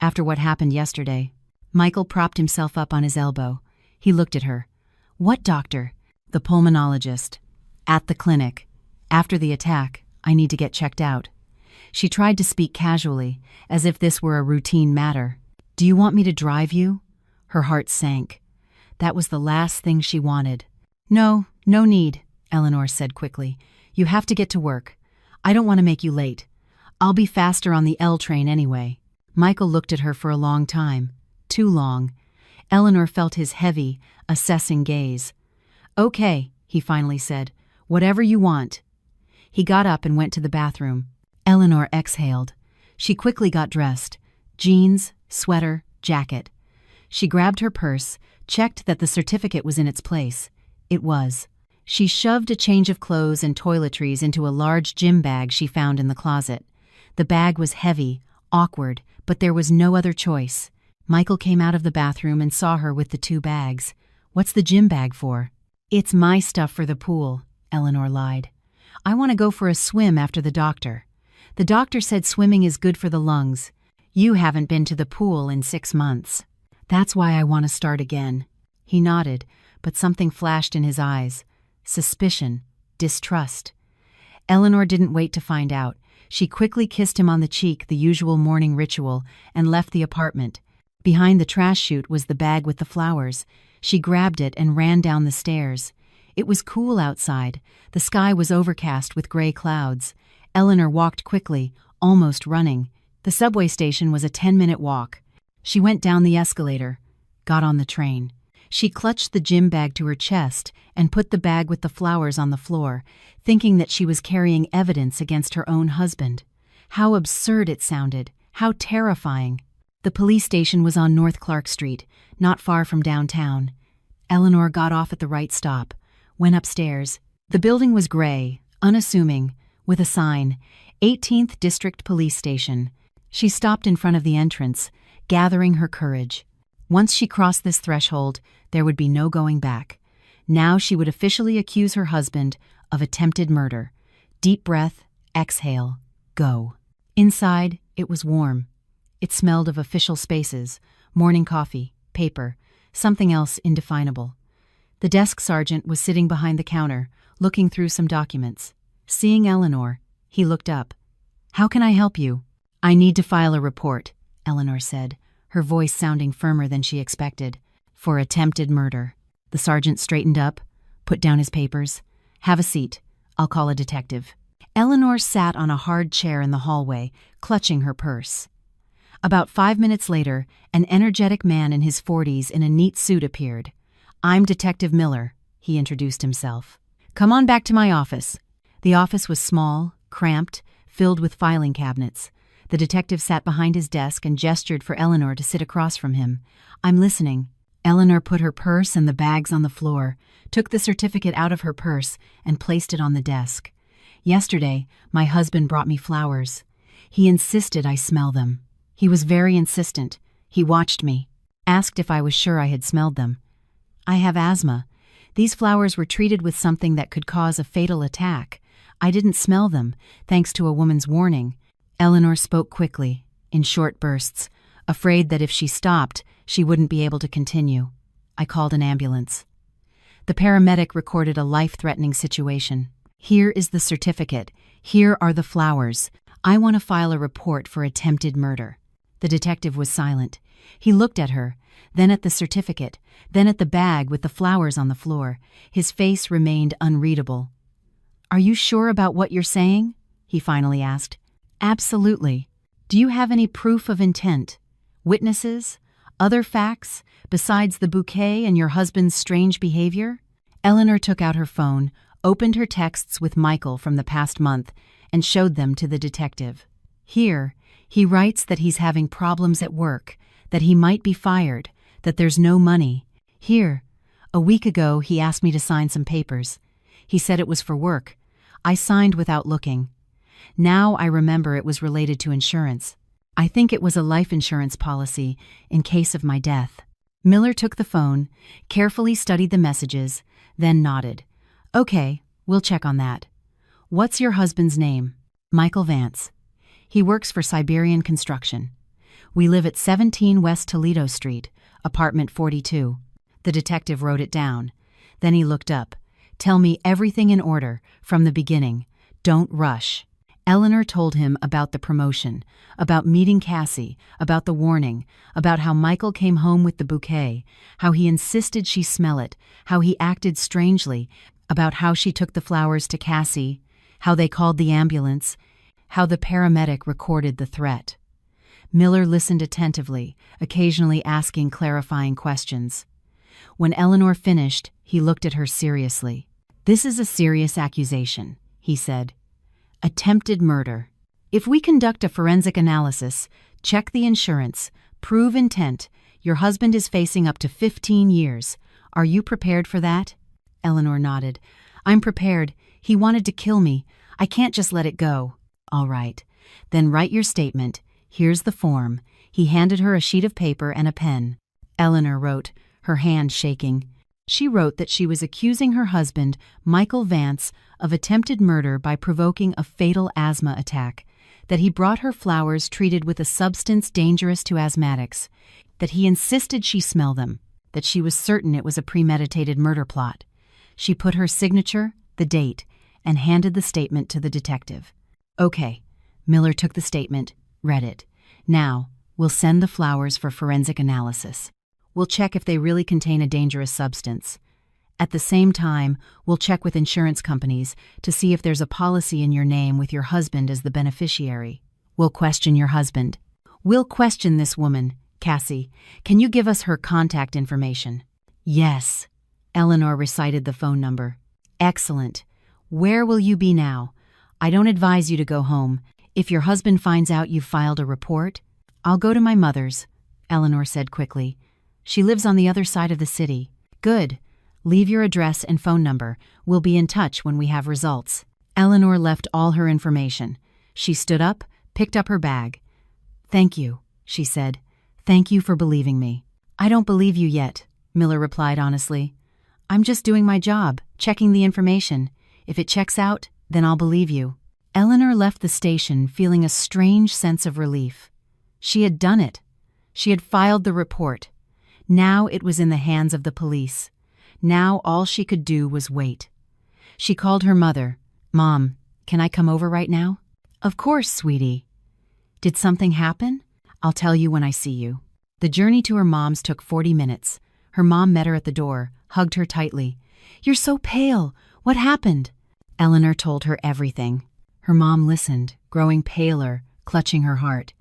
After what happened yesterday." Michael propped himself up on his elbow. He looked at her. "What doctor?" "The pulmonologist. At the clinic. After the attack, I need to get checked out." She tried to speak casually, as if this were a routine matter. "Do you want me to drive you?" Her heart sank. That was the last thing she wanted. "No, no need," Eleanor said quickly. "You have to get to work. I don't want to make you late. I'll be faster on the L train anyway." Michael looked at her for a long time. Too long. Eleanor felt his heavy, assessing gaze. "Okay," he finally said. "Whatever you want." He got up and went to the bathroom. Eleanor exhaled. She quickly got dressed. Jeans, sweater, jacket. She grabbed her purse, checked that the certificate was in its place. It was. She shoved a change of clothes and toiletries into a large gym bag she found in the closet. The bag was heavy, awkward, but there was no other choice. Michael came out of the bathroom and saw her with the two bags. "What's the gym bag for?" "It's my stuff for the pool," Eleanor lied. "I want to go for a swim after the doctor. The doctor said swimming is good for the lungs. You haven't been to the pool in 6 months. That's why I want to start again." He nodded, but something flashed in his eyes. Suspicion, distrust. Eleanor didn't wait to find out. She quickly kissed him on the cheek, the usual morning ritual, and left the apartment. Behind the trash chute was the bag with the flowers. She grabbed it and ran down the stairs. It was cool outside. The sky was overcast with gray clouds. Eleanor walked quickly, almost running. The subway station was a 10-minute walk. She went down the escalator, got on the train. She clutched the gym bag to her chest and put the bag with the flowers on the floor, thinking that she was carrying evidence against her own husband. How absurd it sounded, how terrifying. The police station was on North Clark Street, not far from downtown. Eleanor got off at the right stop, went upstairs. The building was gray, unassuming, with a sign, 18th District Police Station. She stopped in front of the entrance, gathering her courage. Once she crossed this threshold, there would be no going back. Now she would officially accuse her husband of attempted murder. Deep breath, exhale, go. Inside, it was warm. It smelled of official spaces, morning coffee, paper, something else indefinable. The desk sergeant was sitting behind the counter, looking through some documents. Seeing Eleanor, he looked up. "How can I help you?" "I need to file a report," Eleanor said, her voice sounding firmer than she expected. "For attempted murder." The sergeant straightened up, put down his papers. "Have a seat. I'll call a detective." Eleanor sat on a hard chair in the hallway, clutching her purse. About 5 minutes later, an energetic man in his 40s in a neat suit appeared. "I'm Detective Miller," he introduced himself. "Come on back to my office." The office was small, cramped, filled with filing cabinets. The detective sat behind his desk and gestured for Eleanor to sit across from him. "I'm listening." Eleanor put her purse and the bags on the floor, took the certificate out of her purse, and placed it on the desk. "Yesterday, my husband brought me flowers. He insisted I smell them. He was very insistent. He watched me, asked if I was sure I had smelled them. I have asthma. These flowers were treated with something that could cause a fatal attack. I didn't smell them, thanks to a woman's warning." Eleanor spoke quickly, in short bursts, afraid that if she stopped, she wouldn't be able to continue. "I called an ambulance." The paramedic recorded a life-threatening situation. "Here is the certificate. Here are the flowers. I want to file a report for attempted murder." The detective was silent. He looked at her, then at the certificate, then at the bag with the flowers on the floor. His face remained unreadable. "Are you sure about what you're saying?" he finally asked. "Absolutely. Do you have any proof of intent? Witnesses? Other facts, besides the bouquet and your husband's strange behavior?" Eleanor took out her phone, opened her texts with Michael from the past month, and showed them to the detective. "Here, he writes that he's having problems at work, that he might be fired, that there's no money. Here. A week ago, he asked me to sign some papers. He said it was for work. I signed without looking. Now I remember it was related to insurance. I think it was a life insurance policy in case of my death. Miller took the phone, carefully studied the messages, then nodded. Okay, we'll check on that. What's your husband's name? Michael Vance. He works for Siberian Construction. We live at 17 West Toledo Street, apartment 42. The detective wrote it down. Then he looked up. Tell me everything in order, from the beginning. Don't rush. Eleanor told him about the promotion, about meeting Cassie, about the warning, about how Michael came home with the bouquet, how he insisted she smell it, how he acted strangely, about how she took the flowers to Cassie, how they called the ambulance, how the paramedic recorded the threat. Miller listened attentively, occasionally asking clarifying questions. When Eleanor finished, he looked at her seriously. This is a serious accusation, he said. Attempted murder. If we conduct a forensic analysis, check the insurance, prove intent, your husband is facing up to 15 years. Are you prepared for that? Eleanor nodded. I'm prepared. He wanted to kill me. I can't just let it go. All right. Then write your statement. Here's the form. He handed her a sheet of paper and a pen. Eleanor wrote, her hand shaking. She wrote that she was accusing her husband, Michael Vance, of attempted murder by provoking a fatal asthma attack, that he brought her flowers treated with a substance dangerous to asthmatics, that he insisted she smell them, that she was certain it was a premeditated murder plot. She put her signature, the date, and handed the statement to the detective. Okay. Miller took the statement, read it. Now, we'll send the flowers for forensic analysis. We'll check if they really contain a dangerous substance. At the same time, we'll check with insurance companies to see if there's a policy in your name with your husband as the beneficiary. We'll question your husband. We'll question this woman, Cassie. Can you give us her contact information? Yes. Eleanor recited the phone number. Excellent. Where will you be now? I don't advise you to go home. If your husband finds out you've filed a report, I'll go to my mother's, Eleanor said quickly. She lives on the other side of the city. Good. Leave your address and phone number. We'll be in touch when we have results. Eleanor left all her information. She stood up, picked up her bag. Thank you, she said. Thank you for believing me. I don't believe you yet, Miller replied honestly. I'm just doing my job, checking the information. If it checks out, then I'll believe you. Eleanor left the station feeling a strange sense of relief. She had done it. She had filed the report. Now it was in the hands of the police. Now all she could do was wait. She called her mother. Mom, can I come over right now? Of course, sweetie. Did something happen? I'll tell you when I see you. The journey to her mom's took 40 minutes. Her mom met her at the door, hugged her tightly. You're so pale. What happened? Eleanor told her everything. Her mom listened, growing paler, clutching her heart.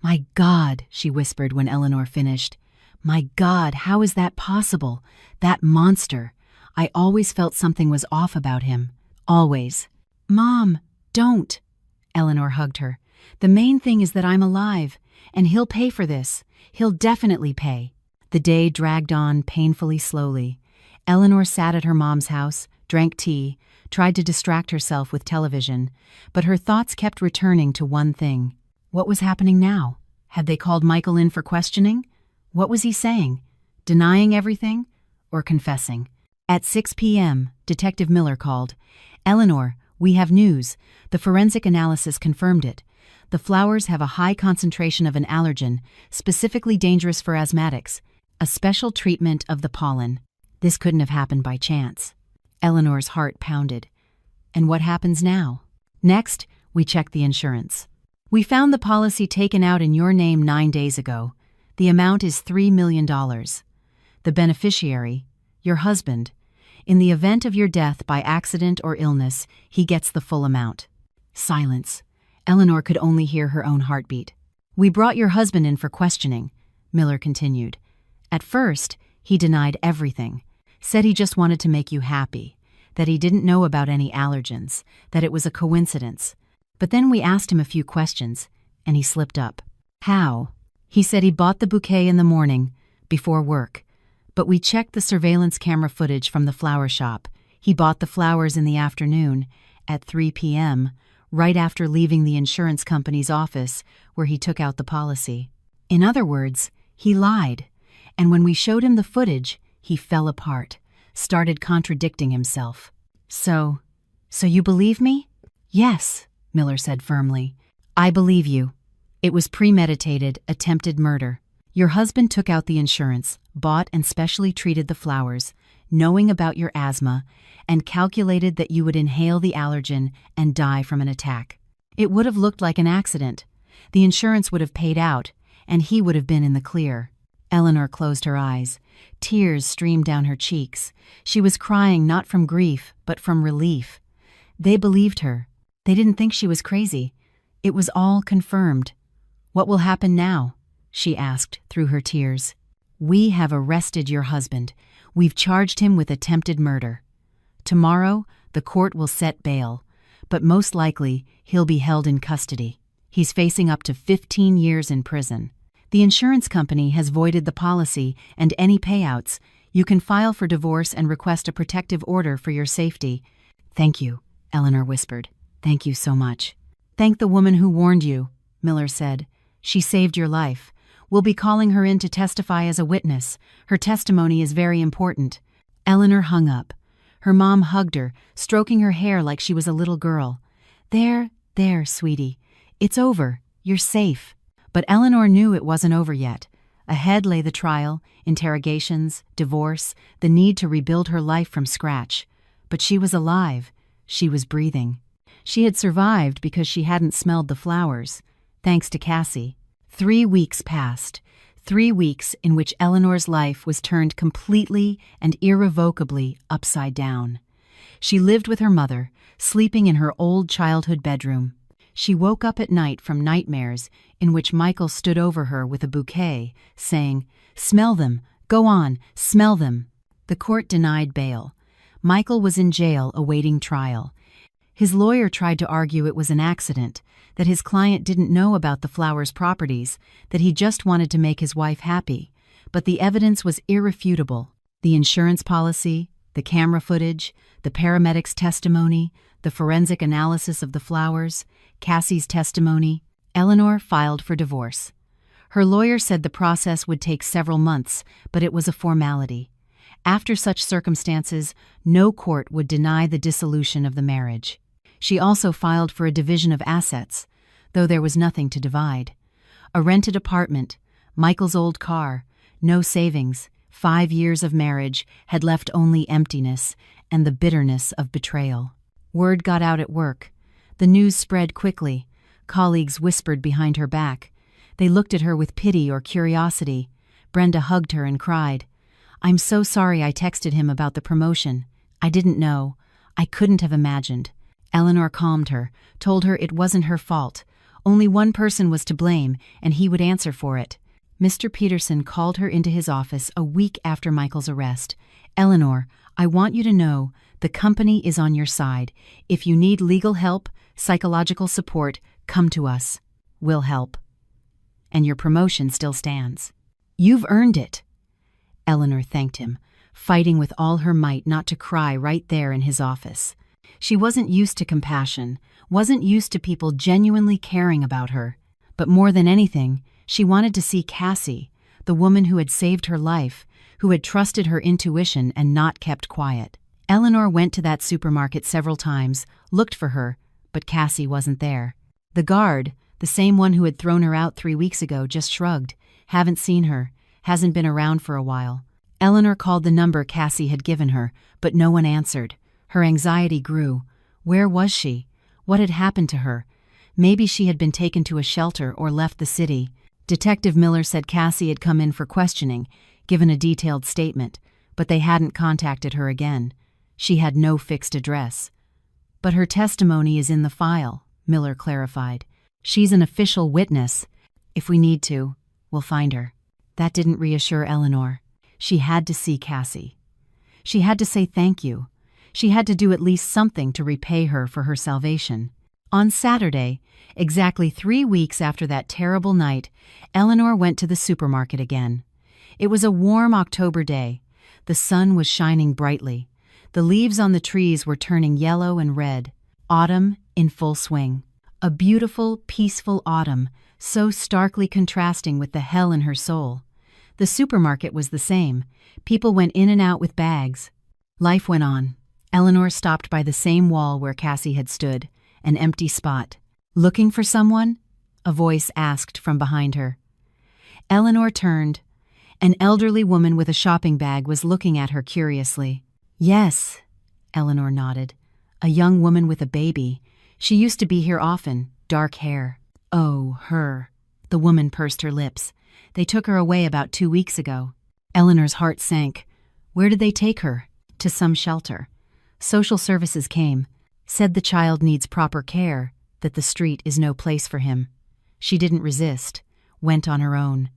My God, she whispered when Eleanor finished. My God, how is that possible? That monster. I always felt something was off about him. Always. Mom, don't. Eleanor hugged her. The main thing is that I'm alive, and he'll pay for this. He'll definitely pay. The day dragged on painfully slowly. Eleanor sat at her mom's house, drank tea, tried to distract herself with television, but her thoughts kept returning to one thing. What was happening now? Had they called Michael in for questioning? What was he saying? Denying everything? Or confessing? At 6 p.m., Detective Miller called. Eleanor, we have news. The forensic analysis confirmed it. The flowers have a high concentration of an allergen, specifically dangerous for asthmatics. A special treatment of the pollen. This couldn't have happened by chance. Eleanor's heart pounded. And what happens now? Next, we checked the insurance. We found the policy taken out in your name 9 days ago. The amount is $3 million. The beneficiary, your husband. In the event of your death by accident or illness, he gets the full amount. Silence. Eleanor could only hear her own heartbeat. We brought your husband in for questioning, Miller continued. At first, he denied everything. Said he just wanted to make you happy, that he didn't know about any allergens, that it was a coincidence. But then we asked him a few questions, and he slipped up. How? He said he bought the bouquet in the morning, before work. But we checked the surveillance camera footage from the flower shop. He bought the flowers in the afternoon, at 3 p.m., right after leaving the insurance company's office where he took out the policy. In other words, he lied. And when we showed him the footage, he fell apart, started contradicting himself. So you believe me? Yes, Miller said firmly. I believe you. It was premeditated, attempted murder. Your husband took out the insurance, bought and specially treated the flowers, knowing about your asthma, and calculated that you would inhale the allergen and die from an attack. It would have looked like an accident. The insurance would have paid out, and he would have been in the clear. Eleanor closed her eyes. Tears streamed down her cheeks. She was crying not from grief, but from relief. They believed her. They didn't think she was crazy. It was all confirmed. What will happen now? She asked through her tears. We have arrested your husband. We've charged him with attempted murder. Tomorrow, the court will set bail, but most likely he'll be held in custody. He's facing up to 15 years in prison. The insurance company has voided the policy and any payouts. You can file for divorce and request a protective order for your safety. Thank you, Eleanor whispered. Thank you so much. Thank the woman who warned you, Miller said. She saved your life. We'll be calling her in to testify as a witness. Her testimony is very important. Eleanor hung up. Her mom hugged her, stroking her hair like she was a little girl. There, sweetie. It's over. You're safe. But Eleanor knew it wasn't over yet. Ahead lay the trial, interrogations, divorce, the need to rebuild her life from scratch. But she was alive. She was breathing. She had survived because she hadn't smelled the flowers, thanks to Cassie. 3 weeks passed. 3 weeks in which Eleanor's life was turned completely and irrevocably upside down. She lived with her mother, sleeping in her old childhood bedroom. She woke up at night from nightmares in which Michael stood over her with a bouquet, saying, "Smell them, go on, smell them." The court denied bail. Michael was in jail awaiting trial. His lawyer tried to argue it was an accident, that his client didn't know about the flowers' properties, that he just wanted to make his wife happy. But the evidence was irrefutable. The insurance policy, the camera footage, the paramedics' testimony, the forensic analysis of the flowers, Cassie's testimony. Eleanor filed for divorce. Her lawyer said the process would take several months, but it was a formality. After such circumstances, no court would deny the dissolution of the marriage. She also filed for a division of assets, though there was nothing to divide. A rented apartment, Michael's old car, no savings, 5 years of marriage had left only emptiness and the bitterness of betrayal. Word got out at work. The news spread quickly. Colleagues whispered behind her back. They looked at her with pity or curiosity. Brenda hugged her and cried, "I'm so sorry I texted him about the promotion. I didn't know. I couldn't have imagined." Eleanor calmed her, told her it wasn't her fault. Only one person was to blame, and he would answer for it. Mr. Peterson called her into his office a week after Michael's arrest. "Eleanor, I want you to know the company is on your side. If you need legal help, psychological support, come to us. We'll help. And your promotion still stands. You've earned it." Eleanor thanked him, fighting with all her might not to cry right there in his office. She wasn't used to compassion, wasn't used to people genuinely caring about her. But more than anything, she wanted to see Cassie, the woman who had saved her life, who had trusted her intuition and not kept quiet. Eleanor went to that supermarket several times, looked for her, but Cassie wasn't there. The guard, the same one who had thrown her out 3 weeks ago, just shrugged. "Haven't seen her. Hasn't been around for a while." Eleanor called the number Cassie had given her, but no one answered. Her anxiety grew. Where was she? What had happened to her? Maybe she had been taken to a shelter or left the city. Detective Miller said Cassie had come in for questioning, given a detailed statement, but they hadn't contacted her again. She had no fixed address. "But her testimony is in the file," Miller clarified. "She's an official witness. If we need to, we'll find her." That didn't reassure Eleanor. She had to see Cassie. She had to say thank you. She had to do at least something to repay her for her salvation. On Saturday, exactly 3 weeks after that terrible night, Eleanor went to the supermarket again. It was a warm October day. The sun was shining brightly. The leaves on the trees were turning yellow and red. Autumn in full swing. A beautiful, peaceful autumn, so starkly contrasting with the hell in her soul. The supermarket was the same. People went in and out with bags. Life went on. Eleanor stopped by the same wall where Cassie had stood, an empty spot. "Looking for someone?" a voice asked from behind her. Eleanor turned. An elderly woman with a shopping bag was looking at her curiously. "Yes," Eleanor nodded. "A young woman with a baby. She used to be here often, dark hair." "Oh, her." The woman pursed her lips. "They took her away about 2 weeks ago." Eleanor's heart sank. Where did they take her? To some shelter. Social services came, said the child needs proper care, that the street is no place for him. She didn't resist, went on her own.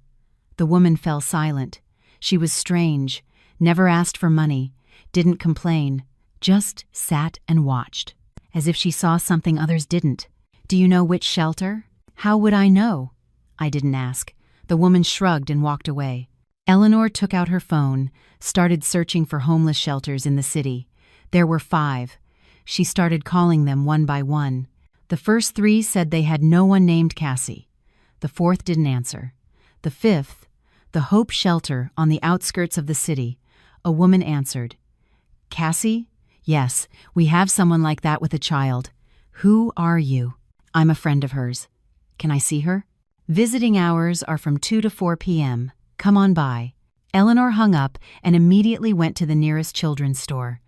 The woman fell silent. She was strange, never asked for money, didn't complain, just sat and watched, as if she saw something others didn't. "Do you know which shelter?" "How would I know?" "I didn't ask." The woman shrugged and walked away. Eleanor took out her phone, started searching for homeless shelters in the city. There were 5. She started calling them one by one. The first 3 said they had no one named Cassie. The 4th didn't answer. The 5th, the Hope Shelter on the outskirts of the city, a woman answered. "Cassie? Yes, we have someone like that with a child. Who are you?" "I'm a friend of hers." "Can I see her?" "Visiting hours are from 2 to 4 p.m. Come on by." Eleanor hung up and immediately went to the nearest children's store.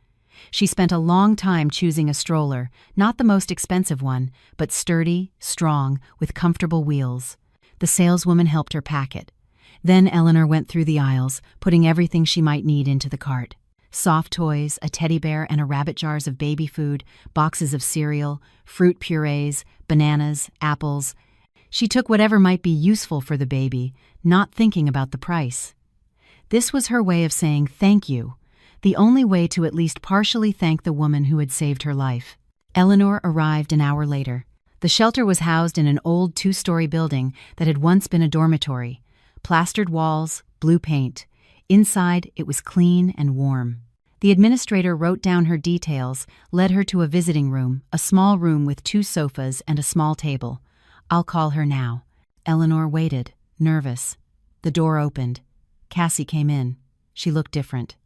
She spent a long time choosing a stroller, not the most expensive one, but sturdy, strong, with comfortable wheels. The saleswoman helped her pack it. Then Eleanor went through the aisles, putting everything she might need into the cart. Soft toys, a teddy bear and a rabbit, jars of baby food, boxes of cereal, fruit purees, bananas, apples. She took whatever might be useful for the baby, not thinking about the price. This was her way of saying thank you, the only way to at least partially thank the woman who had saved her life. Eleanor arrived an hour later. The shelter was housed in an old 2-story building that had once been a dormitory. Plastered walls, blue paint. Inside, it was clean and warm. The administrator wrote down her details, led her to a visiting room, a small room with 2 sofas and a small table. "I'll call her now." Eleanor waited, nervous. The door opened. Cassie came in. She looked different.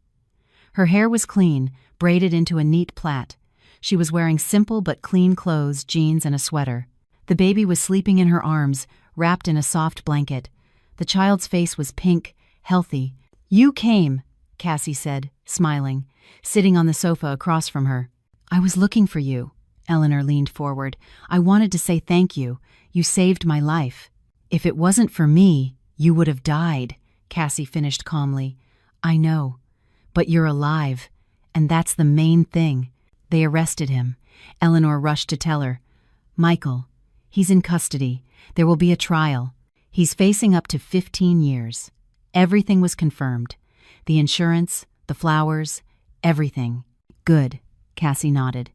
Her hair was clean, braided into a neat plait. She was wearing simple but clean clothes, jeans and a sweater. The baby was sleeping in her arms, wrapped in a soft blanket. The child's face was pink, healthy. "You came," Cassie said, smiling, sitting on the sofa across from her. "I was looking for you." Eleanor leaned forward. "I wanted to say thank you. You saved my life." "If it wasn't for me, you would have died," Cassie finished calmly. "I know. But you're alive, and that's the main thing." They arrested him. Eleanor rushed to tell her. "Michael, he's in custody. There will be a trial. He's facing up to 15 years. Everything was confirmed. The insurance, the flowers, everything." "Good," Cassie nodded.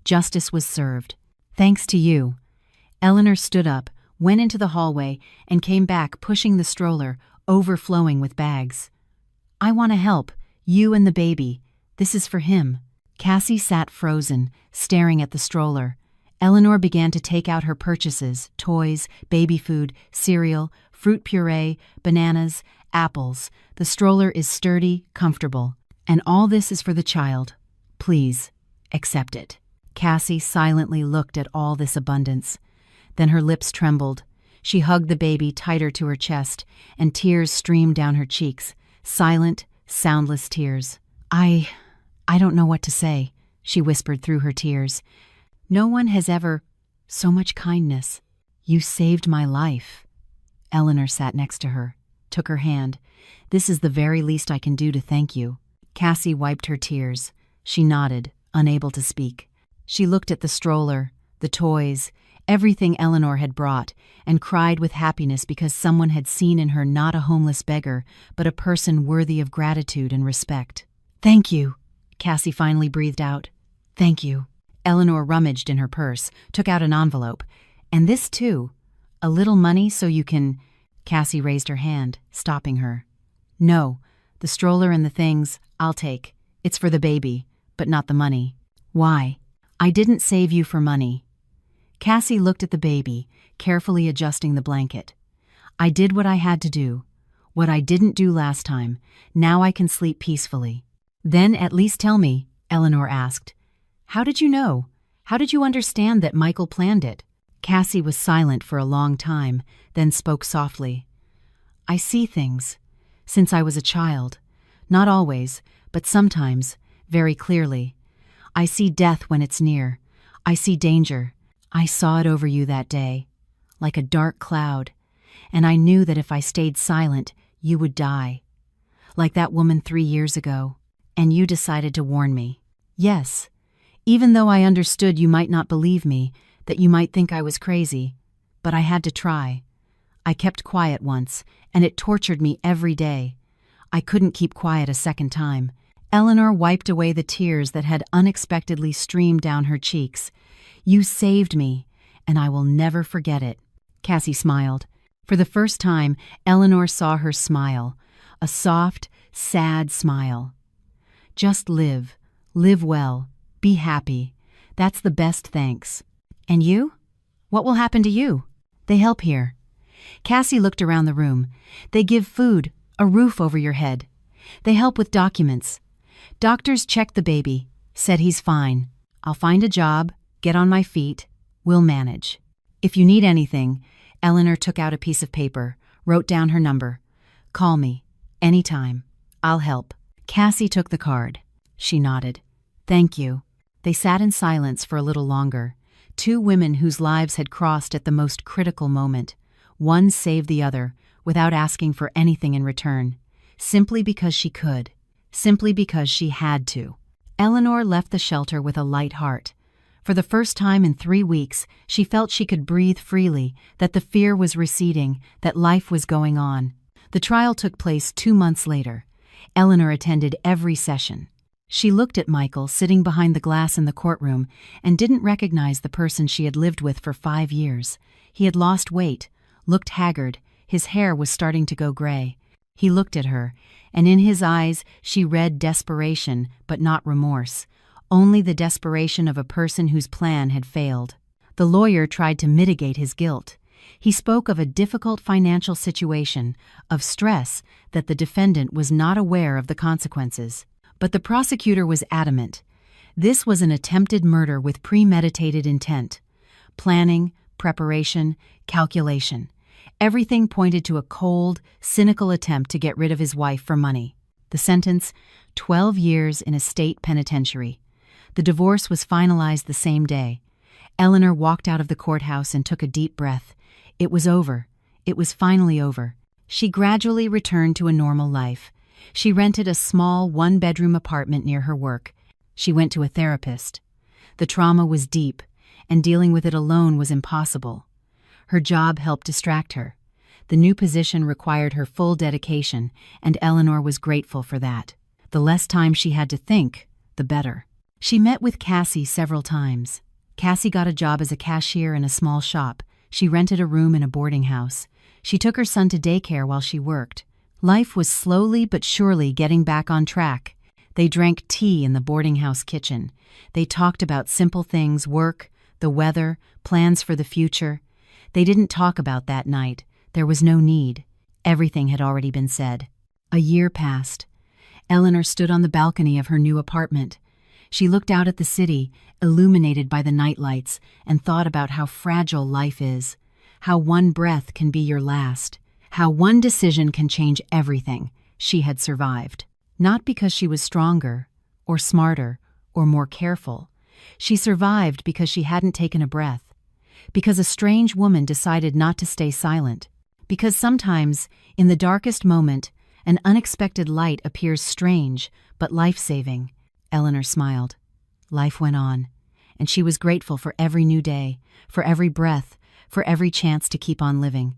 "Justice was served. Thanks to you." Eleanor stood up, went into the hallway, and came back pushing the stroller, overflowing with bags. "I want to help. You and the baby. This is for him." Cassie sat frozen, staring at the stroller. Eleanor began to take out her purchases, toys, baby food, cereal, fruit puree, bananas, apples. "The stroller is sturdy, comfortable. And all this is for the child. Please, accept it." Cassie silently looked at all this abundance. Then her lips trembled. She hugged the baby tighter to her chest, and tears streamed down her cheeks, silent, soundless tears. I don't know what to say," she whispered through her tears. "No one has ever... so much kindness. You saved my life." Eleanor sat next to her, took her hand. "This is the very least I can do to thank you." Cassie wiped her tears. She nodded, unable to speak. She looked at the stroller, the toys, everything Eleanor had brought, and cried with happiness because someone had seen in her not a homeless beggar, but a person worthy of gratitude and respect. "Thank you," Cassie finally breathed out. "Thank you." Eleanor rummaged in her purse, took out an envelope. "And this too. A little money so you can..." Cassie raised her hand, stopping her. "No, The stroller and the things, I'll take. It's for the baby, but not the money. Why? I didn't save you for money. Cassie looked at the baby, carefully adjusting the blanket. I did what I had to do. What I didn't do last time. Now I can sleep peacefully. Then at least tell me, Eleanor asked. How did you know? How did you understand that Michael planned it? Cassie was silent for a long time, then spoke softly. I see things. Since I was a child. Not always, but sometimes, very clearly. I see death when it's near. I see danger. I saw it over you that day, like a dark cloud, and I knew that if I stayed silent, you would die. Like that woman 3 years ago, and you decided to warn me. Yes, even though I understood you might not believe me, that you might think I was crazy, but I had to try. I kept quiet once, and it tortured me every day. I couldn't keep quiet a second time. Eleanor wiped away the tears that had unexpectedly streamed down her cheeks. You saved me, and I will never forget it. Cassie smiled. For the first time, Eleanor saw her smile, a soft, sad smile. Just live well, be happy. That's the best thanks. And you? What will happen to you? They help here. Cassie looked around the room. They give food, a roof over your head. They help with documents. Doctors checked the baby, said he's fine. I'll find a job, get on my feet. We'll manage. If you need anything, Eleanor took out a piece of paper, wrote down her number. Call me. Anytime. I'll help. Cassie took the card. She nodded. Thank you. They sat in silence for a little longer. Two women whose lives had crossed at the most critical moment. One saved the other, without asking for anything in return. Simply because she could. Simply because she had to. Eleanor left the shelter with a light heart. For the first time in 3 weeks, she felt she could breathe freely, that the fear was receding, that life was going on. The trial took place 2 months later. Eleanor attended every session. She looked at Michael sitting behind the glass in the courtroom and didn't recognize the person she had lived with for 5 years. He had lost weight, looked haggard, his hair was starting to go gray. He looked at her, and in his eyes she read desperation, but not remorse. Only the desperation of a person whose plan had failed. The lawyer tried to mitigate his guilt. He spoke of a difficult financial situation, of stress, that the defendant was not aware of the consequences. But the prosecutor was adamant. This was an attempted murder with premeditated intent. Planning, preparation, calculation. Everything pointed to a cold, cynical attempt to get rid of his wife for money. The sentence, 12 years in a state penitentiary. The divorce was finalized the same day. Eleanor walked out of the courthouse and took a deep breath. It was over. It was finally over. She gradually returned to a normal life. She rented a small 1-bedroom apartment near her work. She went to a therapist. The trauma was deep, and dealing with it alone was impossible. Her job helped distract her. The new position required her full dedication, and Eleanor was grateful for that. The less time she had to think, the better. She met with Cassie several times. Cassie got a job as a cashier in a small shop. She rented a room in a boarding house. She took her son to daycare while she worked. Life was slowly but surely getting back on track. They drank tea in the boarding house kitchen. They talked about simple things, work, the weather, plans for the future. They didn't talk about that night. There was no need. Everything had already been said. A year passed. Eleanor stood on the balcony of her new apartment. She looked out at the city, illuminated by the nightlights, and thought about how fragile life is, how one breath can be your last, how one decision can change everything. She had survived. Not because she was stronger, or smarter, or more careful. She survived because she hadn't taken a breath. Because a strange woman decided not to stay silent. Because sometimes, in the darkest moment, an unexpected light appears strange, but life-saving. Eleanor smiled. Life went on, and she was grateful for every new day, for every breath, for every chance to keep on living.